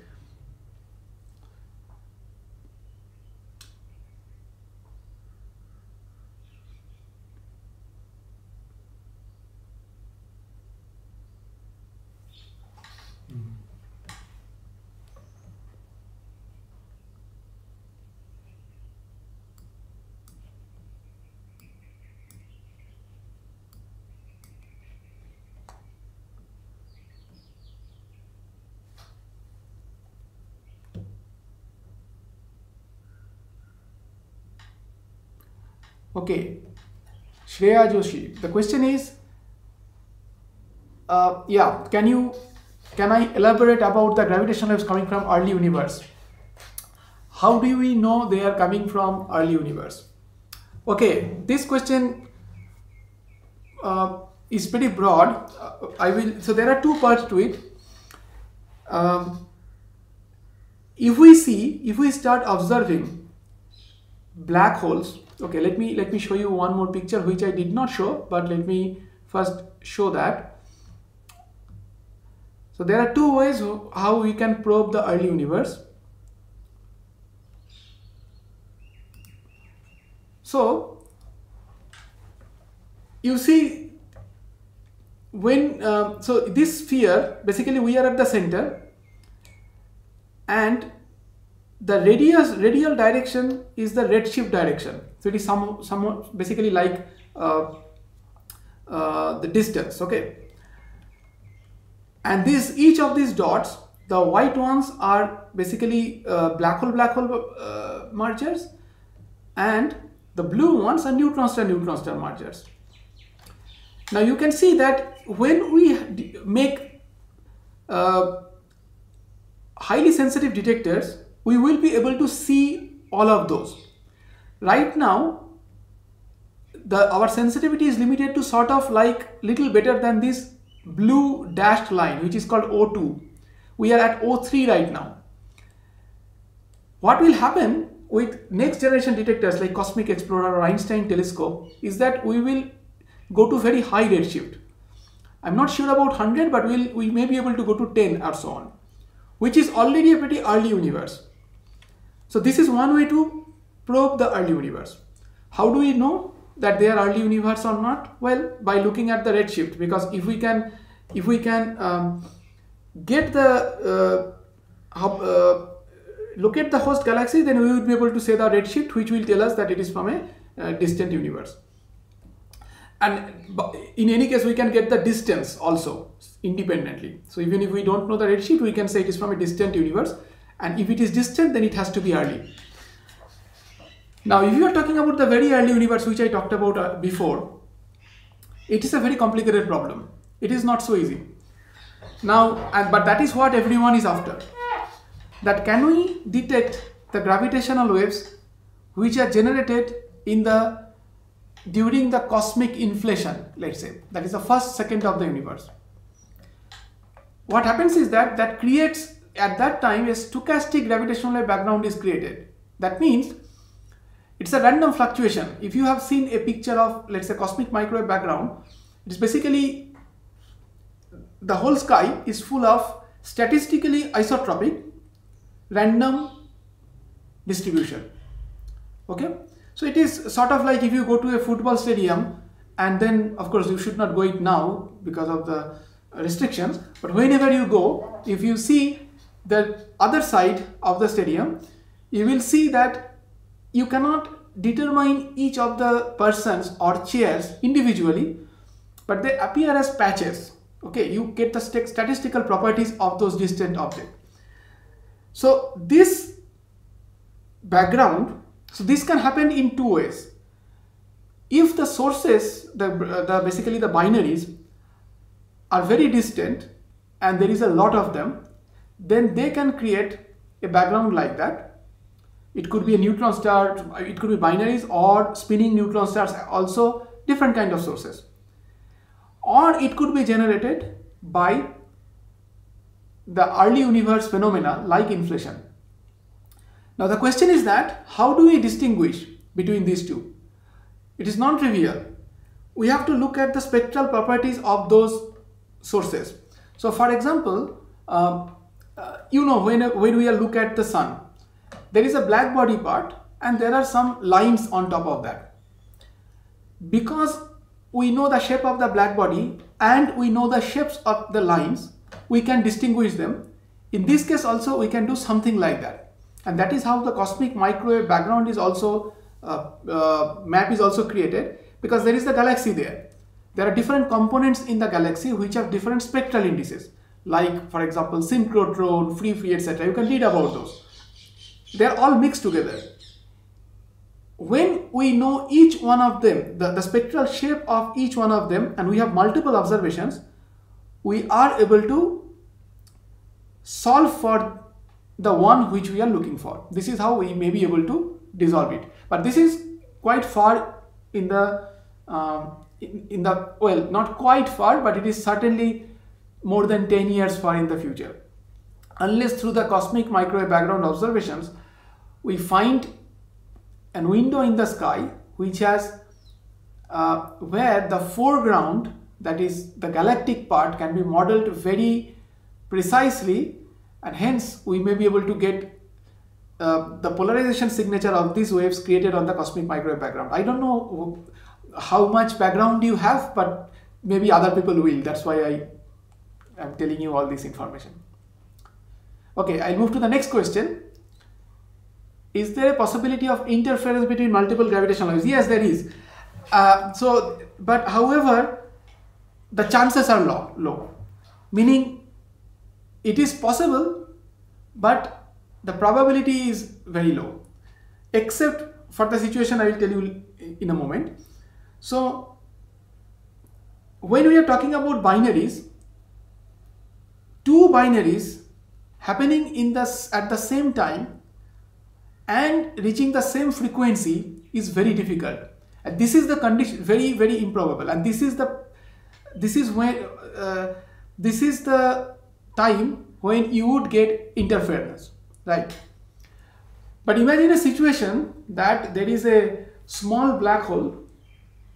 Okay, Shreya Joshi, the question is, yeah, can I elaborate about the gravitational waves coming from early universe? How do we know they are coming from early universe? Okay, this question is pretty broad. So there are two parts to it. If we start observing black holes, okay, let me show you one more picture which I did not show, but let me first show that. So there are two ways how we can probe the early universe. So you see, when so this sphere, basically we are at the center, and the radial direction is the redshift direction. So it is somewhat basically like the distance, okay. And each of these dots, the white ones are basically black hole mergers, and the blue ones are neutron star mergers. Now you can see that when we make highly sensitive detectors, we will be able to see all of those. Right now, our sensitivity is limited to sort of like little better than this blue dashed line, which is called O2. We are at O3 right now. What will happen with next generation detectors like Cosmic Explorer or Einstein Telescope is that we will go to very high redshift. I'm not sure about 100, but we may be able to go to 10 or so on, which is already a pretty early universe. So this is one way to probe the early universe. How do we know that they are early universe or not? Well, by looking at the redshift, because if we can get the locate the host galaxy, then we will be able to say the redshift, which will tell us that it is from a distant universe. And in any case, we can get the distance also independently. So even if we don't know the redshift, we can say it is from a distant universe. And if it is distant, then it has to be early. Now, if you are talking about the very early universe, which I talked about before, it is a very complicated problem. It is not so easy. Now, but that is what everyone is after. That can we detect the gravitational waves which are generated during the cosmic inflation, let's say, that is the first second of the universe. What happens is that creates, at that time, a stochastic gravitational wave background is created. That means it's a random fluctuation. If you have seen a picture of, let's say, cosmic microwave background, it's basically the whole sky is full of statistically isotropic random distribution. Okay, so it is sort of like if you go to a football stadium, and then of course you should not go it now because of the restrictions, but whenever you go, if you see the other side of the stadium, you will see that you cannot determine each of the persons or chairs individually, but they appear as patches. Okay, you get the statistical properties of those distant objects. So this background, so this can happen in two ways. If the sources, basically the binaries, are very distant and there is a lot of them, then they can create a background like that. It could be a neutron star, it could be binaries or spinning neutron stars, also different kind of sources. Or it could be generated by the early universe phenomena like inflation. Now the question is that how do we distinguish between these two? It is non-trivial. We have to look at the spectral properties of those sources. So for example, when we look at the sun, there is a black body part and there are some lines on top of that. Because we know the shape of the black body and we know the shapes of the lines, we can distinguish them. In this case also we can do something like that, and that is how the cosmic microwave background is also map is also created, because there is the galaxy there. There are different components in the galaxy which have different spectral indices, like for example synchrotron, free, etc. You can read about those. They are all mixed together. When we know each one of them, the spectral shape of each one of them, and we have multiple observations, we are able to solve for the one which we are looking for. This is how we may be able to dissolve it. But this is quite far in the well, not quite far, but it is certainly more than 10 years far in the future. Unless through the cosmic microwave background observations, we find a window in the sky which has where the foreground, that is the galactic part, can be modeled very precisely, and hence we may be able to get the polarization signature of these waves created on the cosmic microwave background. I don't know how much background you have, but maybe other people will. That's why I am telling you all this information. Okay, I'll move to the next question. Is there a possibility of interference between multiple gravitational waves? Yes, there is. But however, the chances are low. Meaning, it is possible, but the probability is very low. Except for the situation I will tell you in a moment. So, when we are talking about binaries, two binaries happening at the same time and reaching the same frequency is very difficult, and this is the condition, very improbable, and this is the time when you would get interference, right? But imagine a situation that there is a small black hole,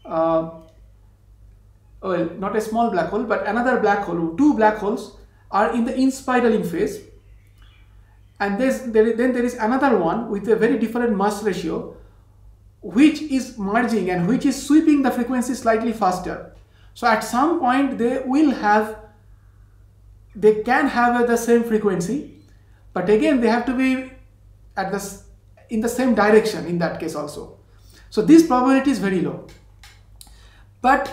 well, not a small black hole, but another black hole. Two black holes are in the inspiraling phase, and then there is another one with a very different mass ratio, which is merging and which is sweeping the frequency slightly faster. So at some point they can have the same frequency, but again they have to be in the same direction in that case also. So this probability is very low. But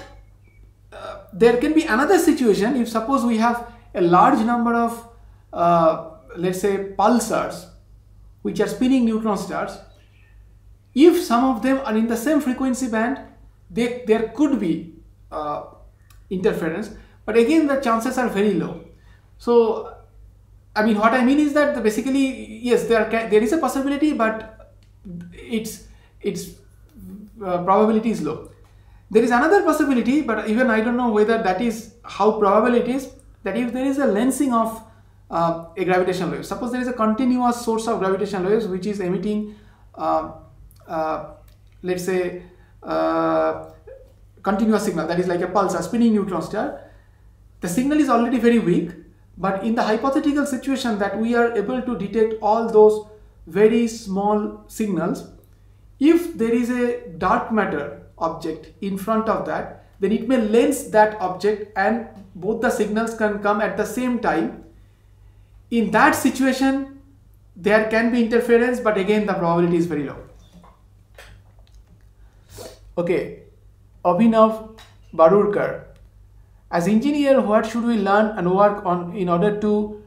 there can be another situation if suppose we have a large number of let's say pulsars which are spinning neutron stars. If some of them are in the same frequency band, there could be interference, but again the chances are very low. So I mean, what I mean is that basically, yes, there is a possibility, but its probability is low. There is another possibility, but even I don't know whether that is how probable it is, that if there is a lensing of a gravitational wave, suppose there is a continuous source of gravitational waves which is emitting let's say continuous signal, that is like a pulse, a spinning neutron star. The signal is already very weak, but in the hypothetical situation that we are able to detect all those very small signals, if there is a dark matter object in front of that, then it may lens that object and both the signals can come at the same time. In that situation, there can be interference, but again the probability is very low. Okay, Abhinav Barurkar. As engineer, what should we learn and work on in order to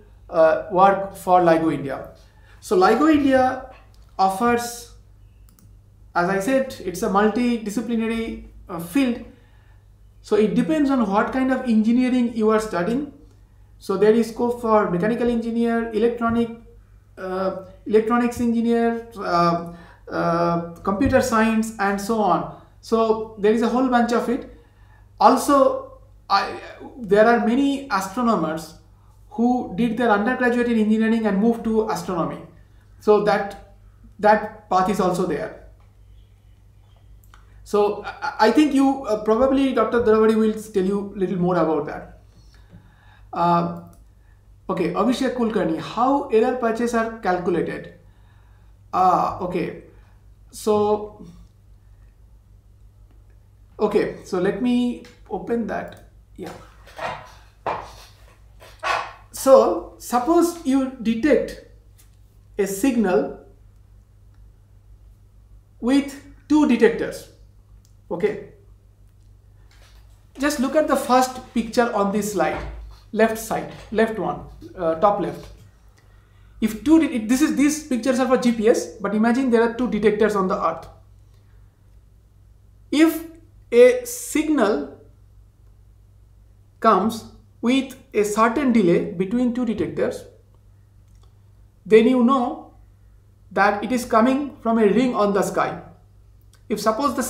work for LIGO-India? So LIGO-India offers, as I said, it's a multidisciplinary field. So it depends on what kind of engineering you are studying. So there is scope for mechanical engineer, electronics engineer, computer science, and so on. So there is a whole bunch of it. Also, there are many astronomers who did their undergraduate in engineering and moved to astronomy. So that path is also there. So I think you probably Dr. Dharavadi will tell you a little more about that. Okay, Abhishek Kulkarni, how error patches are calculated? Okay, so let me open that. Yeah. So suppose you detect a signal with two detectors. Okay, just look at the first picture on this slide, left side, left one, top left. If these pictures are for GPS, but imagine there are two detectors on the earth. If a signal comes with a certain delay between two detectors, then you know that it is coming from a ring on the sky. If suppose the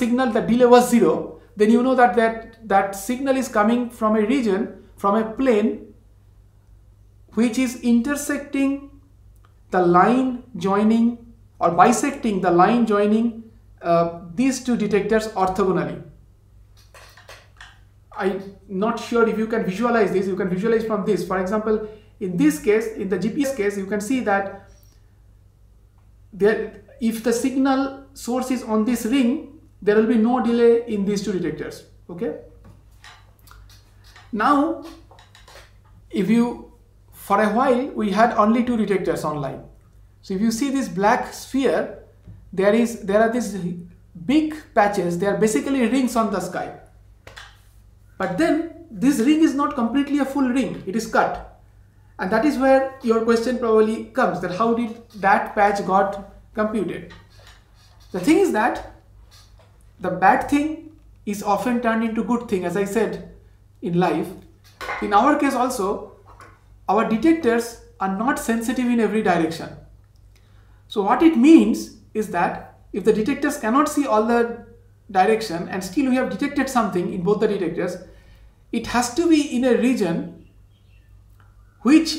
delay was 0, then you know that signal is coming from a region, from a plane which is intersecting the line joining or bisecting the line joining these two detectors orthogonally. I'm not sure if you can visualize this. You can visualize from this. For example, in this case, in the GPS case, you can see that if the signal source is on this ring, there will be no delay in these two detectors. Okay. Now, for a while we had only two detectors online. So if you see this black sphere, there are these big patches. They are basically rings on the sky. But then this ring is not completely a full ring. It is cut, and that is where your question probably comes, that how did that patch got computed? The thing is that the bad thing is often turned into good thing, as I said, in life. In our case also, our detectors are not sensitive in every direction. So what it means is that if the detectors cannot see all the direction and still we have detected something in both the detectors, it has to be in a region which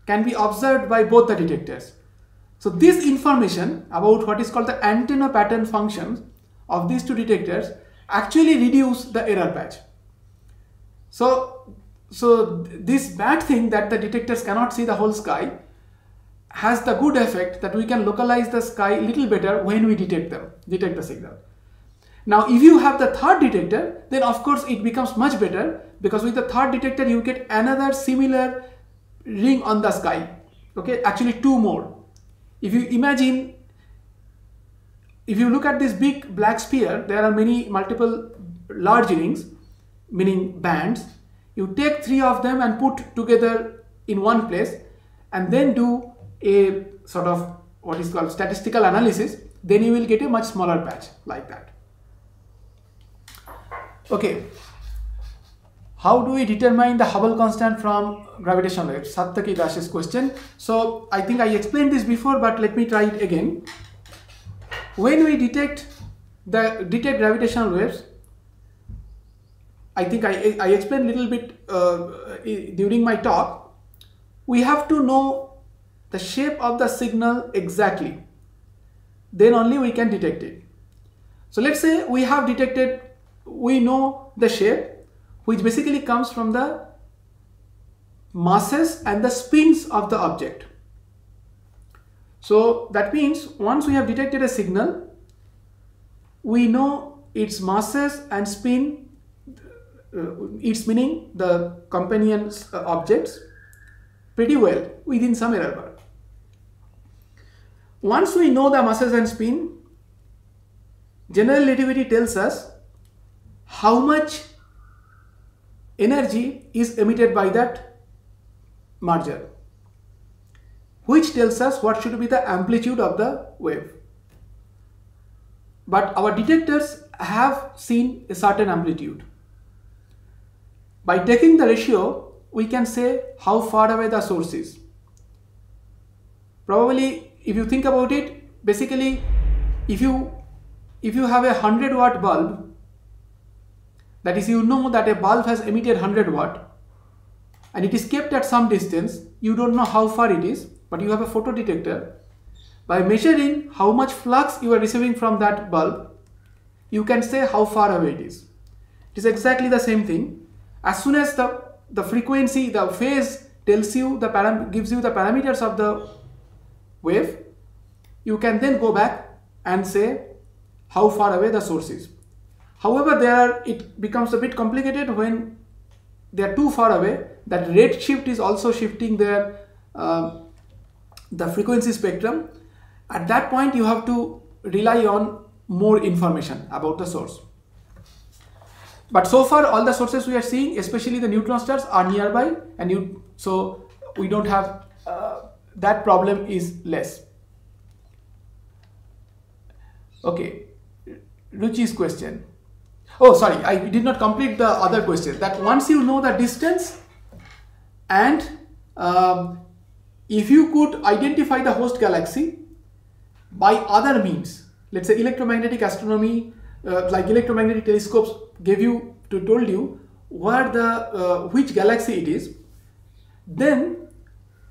can be observed by both the detectors. So this information about what is called the antenna pattern functions of these two detectors actually reduce the error patch. So this bad thing that the detectors cannot see the whole sky has the good effect that we can localize the sky a little better when we detect the signal. Now, if you have the third detector, then of course it becomes much better, because with the third detector you get another similar ring on the sky. Okay, actually two more. If you imagine, if you look at this big black sphere, there are multiple large rings, meaning bands. You take 3 of them and put together in one place and then do a sort of what is called statistical analysis, then you will get a much smaller patch like that. Okay, how do we determine the Hubble constant from gravitational waves? Satyaki Dash's question. So I think I explained this before, but let me try it again. When we detect gravitational waves, I think I explained a little bit during my talk. We have to know the shape of the signal exactly. Then only we can detect it. So let's say we know the shape, which basically comes from the masses and the spins of the object. So that means once we have detected a signal, we know its masses and spin its meaning, the companion objects, pretty well within some error bar. Once we know the masses and spin, general relativity tells us how much energy is emitted by that merger, which tells us what should be the amplitude of the wave. But our detectors have seen a certain amplitude. By taking the ratio, we can say how far away the source is. Probably, if you think about it, basically, if you have a 100-watt bulb, that is, you know that a bulb has emitted 100 watt and it is kept at some distance, you don't know how far it is, but you have a photodetector. By measuring how much flux you are receiving from that bulb, you can say how far away it is. It is exactly the same thing. As soon as the frequency, the phase tells you gives you the parameters of the wave, you can then go back and say how far away the source is. However, it becomes a bit complicated when they are too far away. That redshift is also shifting the frequency spectrum. At that point, you have to rely on more information about the source. But so far, all the sources we are seeing, especially the neutron stars, are nearby, and so we don't have that problem is less. Okay, Ruchi's question. Oh, sorry, I did not complete the other question. That once you know the distance, and if you could identify the host galaxy by other means, let's say electromagnetic astronomy, like electromagnetic telescopes told you where which galaxy it is, then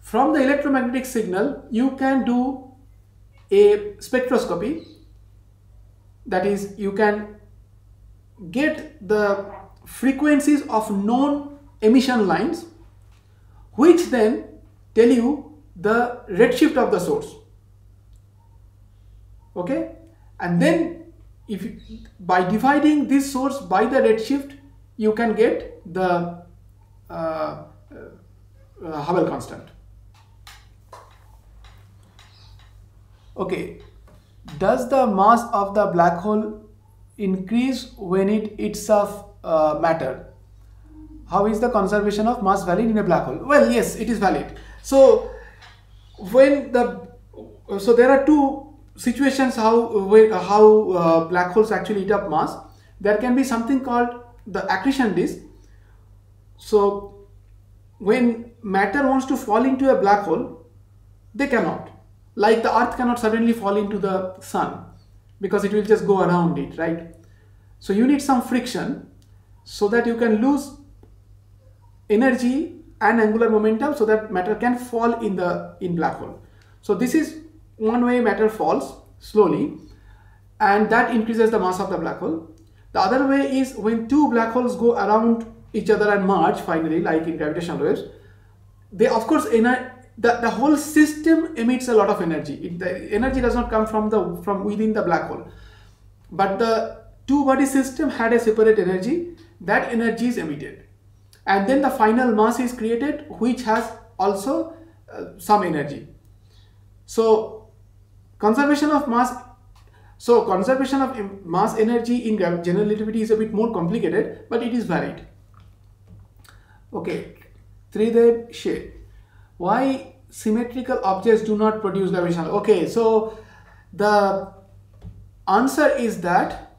from the electromagnetic signal you can do a spectroscopy. That is, you can get the frequencies of known emission lines, which then tell you the redshift of the source. Okay, and then by dividing this source by the redshift, you can get the Hubble constant. Okay, does the mass of the black hole increase when it eats up matter? How is the conservation of mass valid in a black hole? Well, yes, it is valid. So there are two situations how black holes actually eat up mass. There can be something called the accretion disk. So when matter wants to fall into a black hole, they cannot. Like the earth cannot suddenly fall into the sun, because it will just go around it, right? So you need some friction so that you can lose energy and angular momentum so that matter can fall in black hole. So this is one way matter falls slowly, and that increases the mass of the black hole. The other way is when two black holes go around each other and merge finally, like in gravitational waves. They, of course, the whole system emits a lot of energy. The energy does not come from within the black hole, but the two-body system had a separate energy. That energy is emitted, and then the final mass is created, which has also some energy. So conservation of mass energy in general relativity is a bit more complicated, but it is valid. Okay, Tridev Sheth. Why symmetrical objects do not produce gravitational? Okay, so the answer is that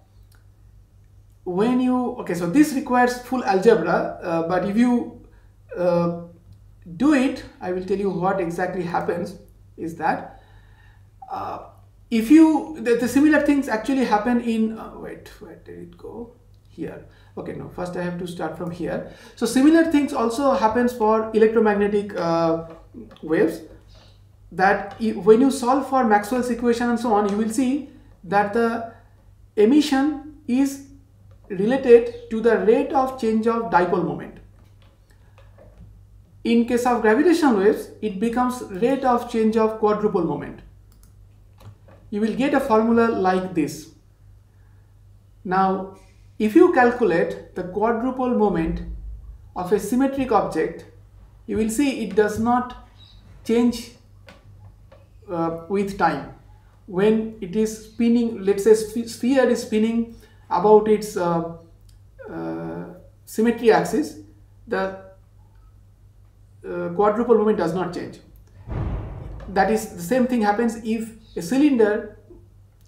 so this requires full algebra, but if you do it, I will tell you what exactly happens. Is that if the similar things actually happen in where did it go? Here. Okay, no, first I have to start from here. So similar things also happens for electromagnetic waves, that when you solve for Maxwell's equation and so on, you will see that the emission is related to the rate of change of dipole moment. In case of gravitational waves, it becomes rate of change of quadrupole moment. You will get a formula like this. Now, if you calculate the quadrupole moment of a symmetric object, you will see it does not change with time. When it is spinning, let's say sphere is spinning about its symmetry axis, the quadrupole moment does not change. That is, the same thing happens if a cylinder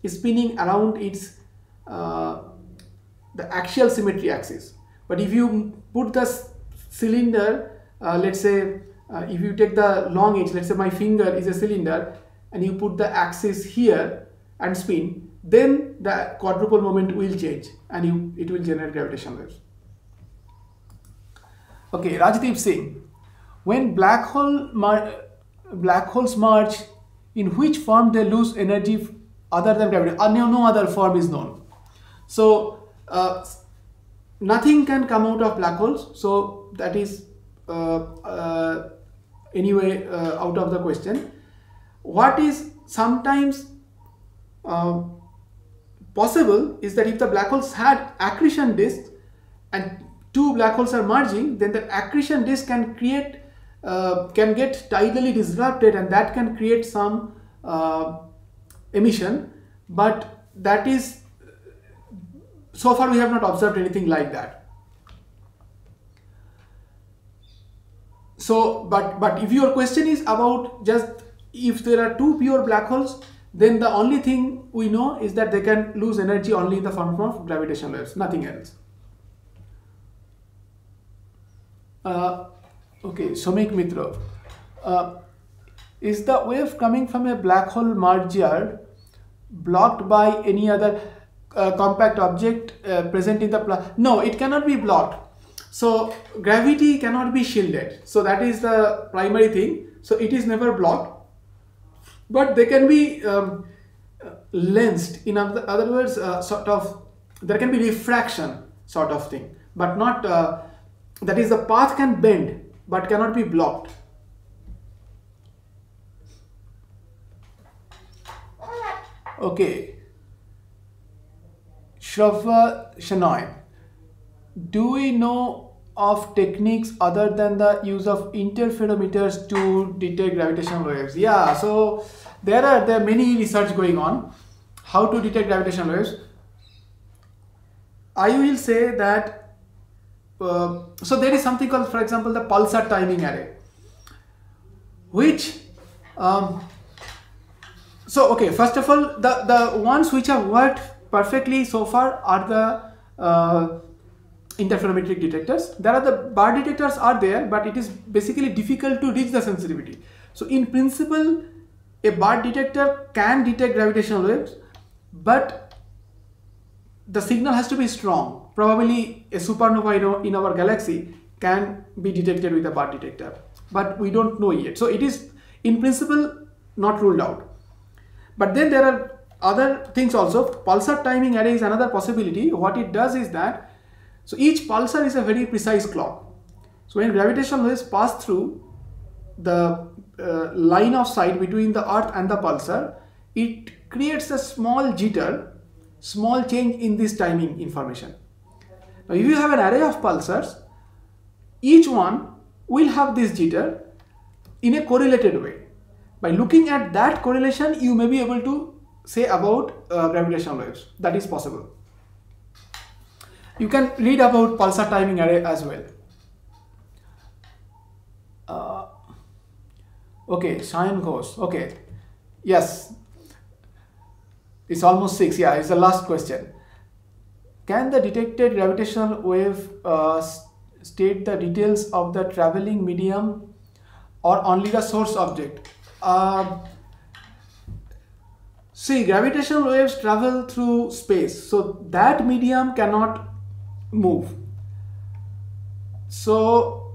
is spinning around its the axial symmetry axis. But if you put the cylinder, let's say if you take the long edge, let's say my finger is a cylinder, and you put the axis here and spin, then the quadrupole moment will change and it will generate gravitational waves. Okay, Rajdeep Singh, when black holes merge, in which form they lose energy other than gravity? No other form is known. So nothing can come out of black holes, so that is anyway out of the question. What is sometimes possible is that if the black holes had accretion disks and two black holes are merging, then the accretion disk can create can get tidally disrupted, and that can create some emission, but that is, so far we have not observed anything like that. So but if your question is about just if there are two pure black holes, then the only thing we know is that they can lose energy only in the form of gravitational waves, nothing else. Okay, Somik Mitra, is the wave coming from a black hole merger blocked by any other compact object present in the no, it cannot be blocked. So gravity cannot be shielded, so that is the primary thing. So it is never blocked, but they can be lensed. In other words, sort of there can be refraction sort of thing, but not that is, the path can bend but cannot be blocked. Okay, Shravya Shanoy, do we know of techniques other than the use of interferometers to detect gravitational waves? Yeah, so there are many research going on how to detect gravitational waves. I will say that so there is something called, for example, the pulsar timing array, which so okay, first of all, the ones which have worked perfectly so far are the interferometric detectors. There are the bar detectors are there, but it is basically difficult to reach the sensitivity. So in principle, a bar detector can detect gravitational waves, but the signal has to be strong. Probably a supernova in our galaxy can be detected with a bar detector, but we don't know yet. So it is in principle not ruled out. But then there are other things also. Pulsar timing array is another possibility. What it does is that, so each pulsar is a very precise clock. So when gravitational waves pass through the line of sight between the Earth and the pulsar, it creates a small jitter, small change in this timing information. Now if you have an array of pulsars, each one will have this jitter in a correlated way. By looking at that correlation, you may be able to say about gravitational waves. That is possible. You can read about pulsar timing array as well. Okay, Shayan Ghosh. Okay, yes, it's almost 6. Yeah, it's the last question. Can the detected gravitational wave state the details of the traveling medium or only the source object? See, gravitational waves travel through space, so that medium cannot move. So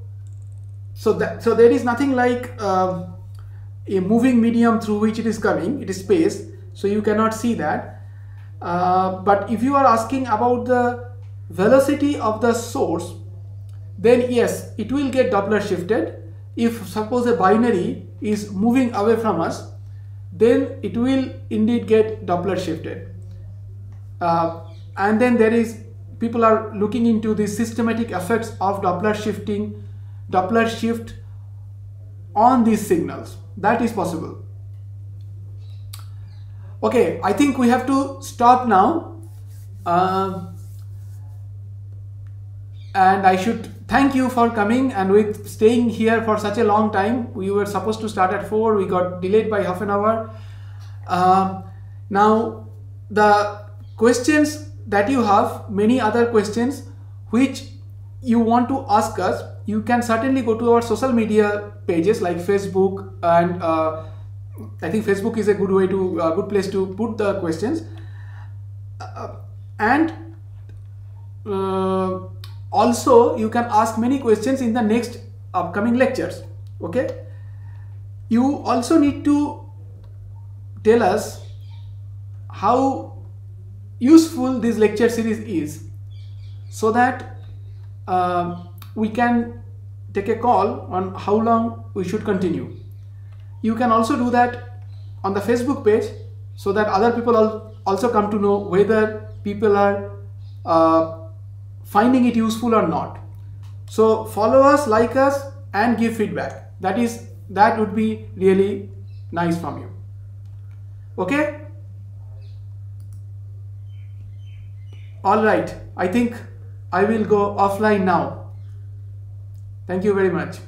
there is nothing like a moving medium through which it is coming. It is space, so you cannot see that. But if you are asking about the velocity of the source, then yes, it will get Doppler shifted. If suppose a binary is moving away from us, then it will indeed get Doppler shifted. And then there is people are looking into the systematic effects of Doppler shift on these signals. That is possible. Okay, I think we have to stop now. And I should thank you for coming and with staying here for such a long time. We were supposed to start at 4, we got delayed by half an hour. Now the questions that you have, many other questions which you want to ask us, you can certainly go to our social media pages like Facebook, and I think Facebook is a good way to good place to put the questions, and also you can ask many questions in the next upcoming lectures. Okay, you also need to tell us how useful this lecture series is, so that we can take a call on how long we should continue. You can also do that on the Facebook page, so that other people also come to know whether people are finding it useful or not. So follow us, like us, and give feedback. That would be really nice from you. Okay? All right. I think I will go offline now. Thank you very much.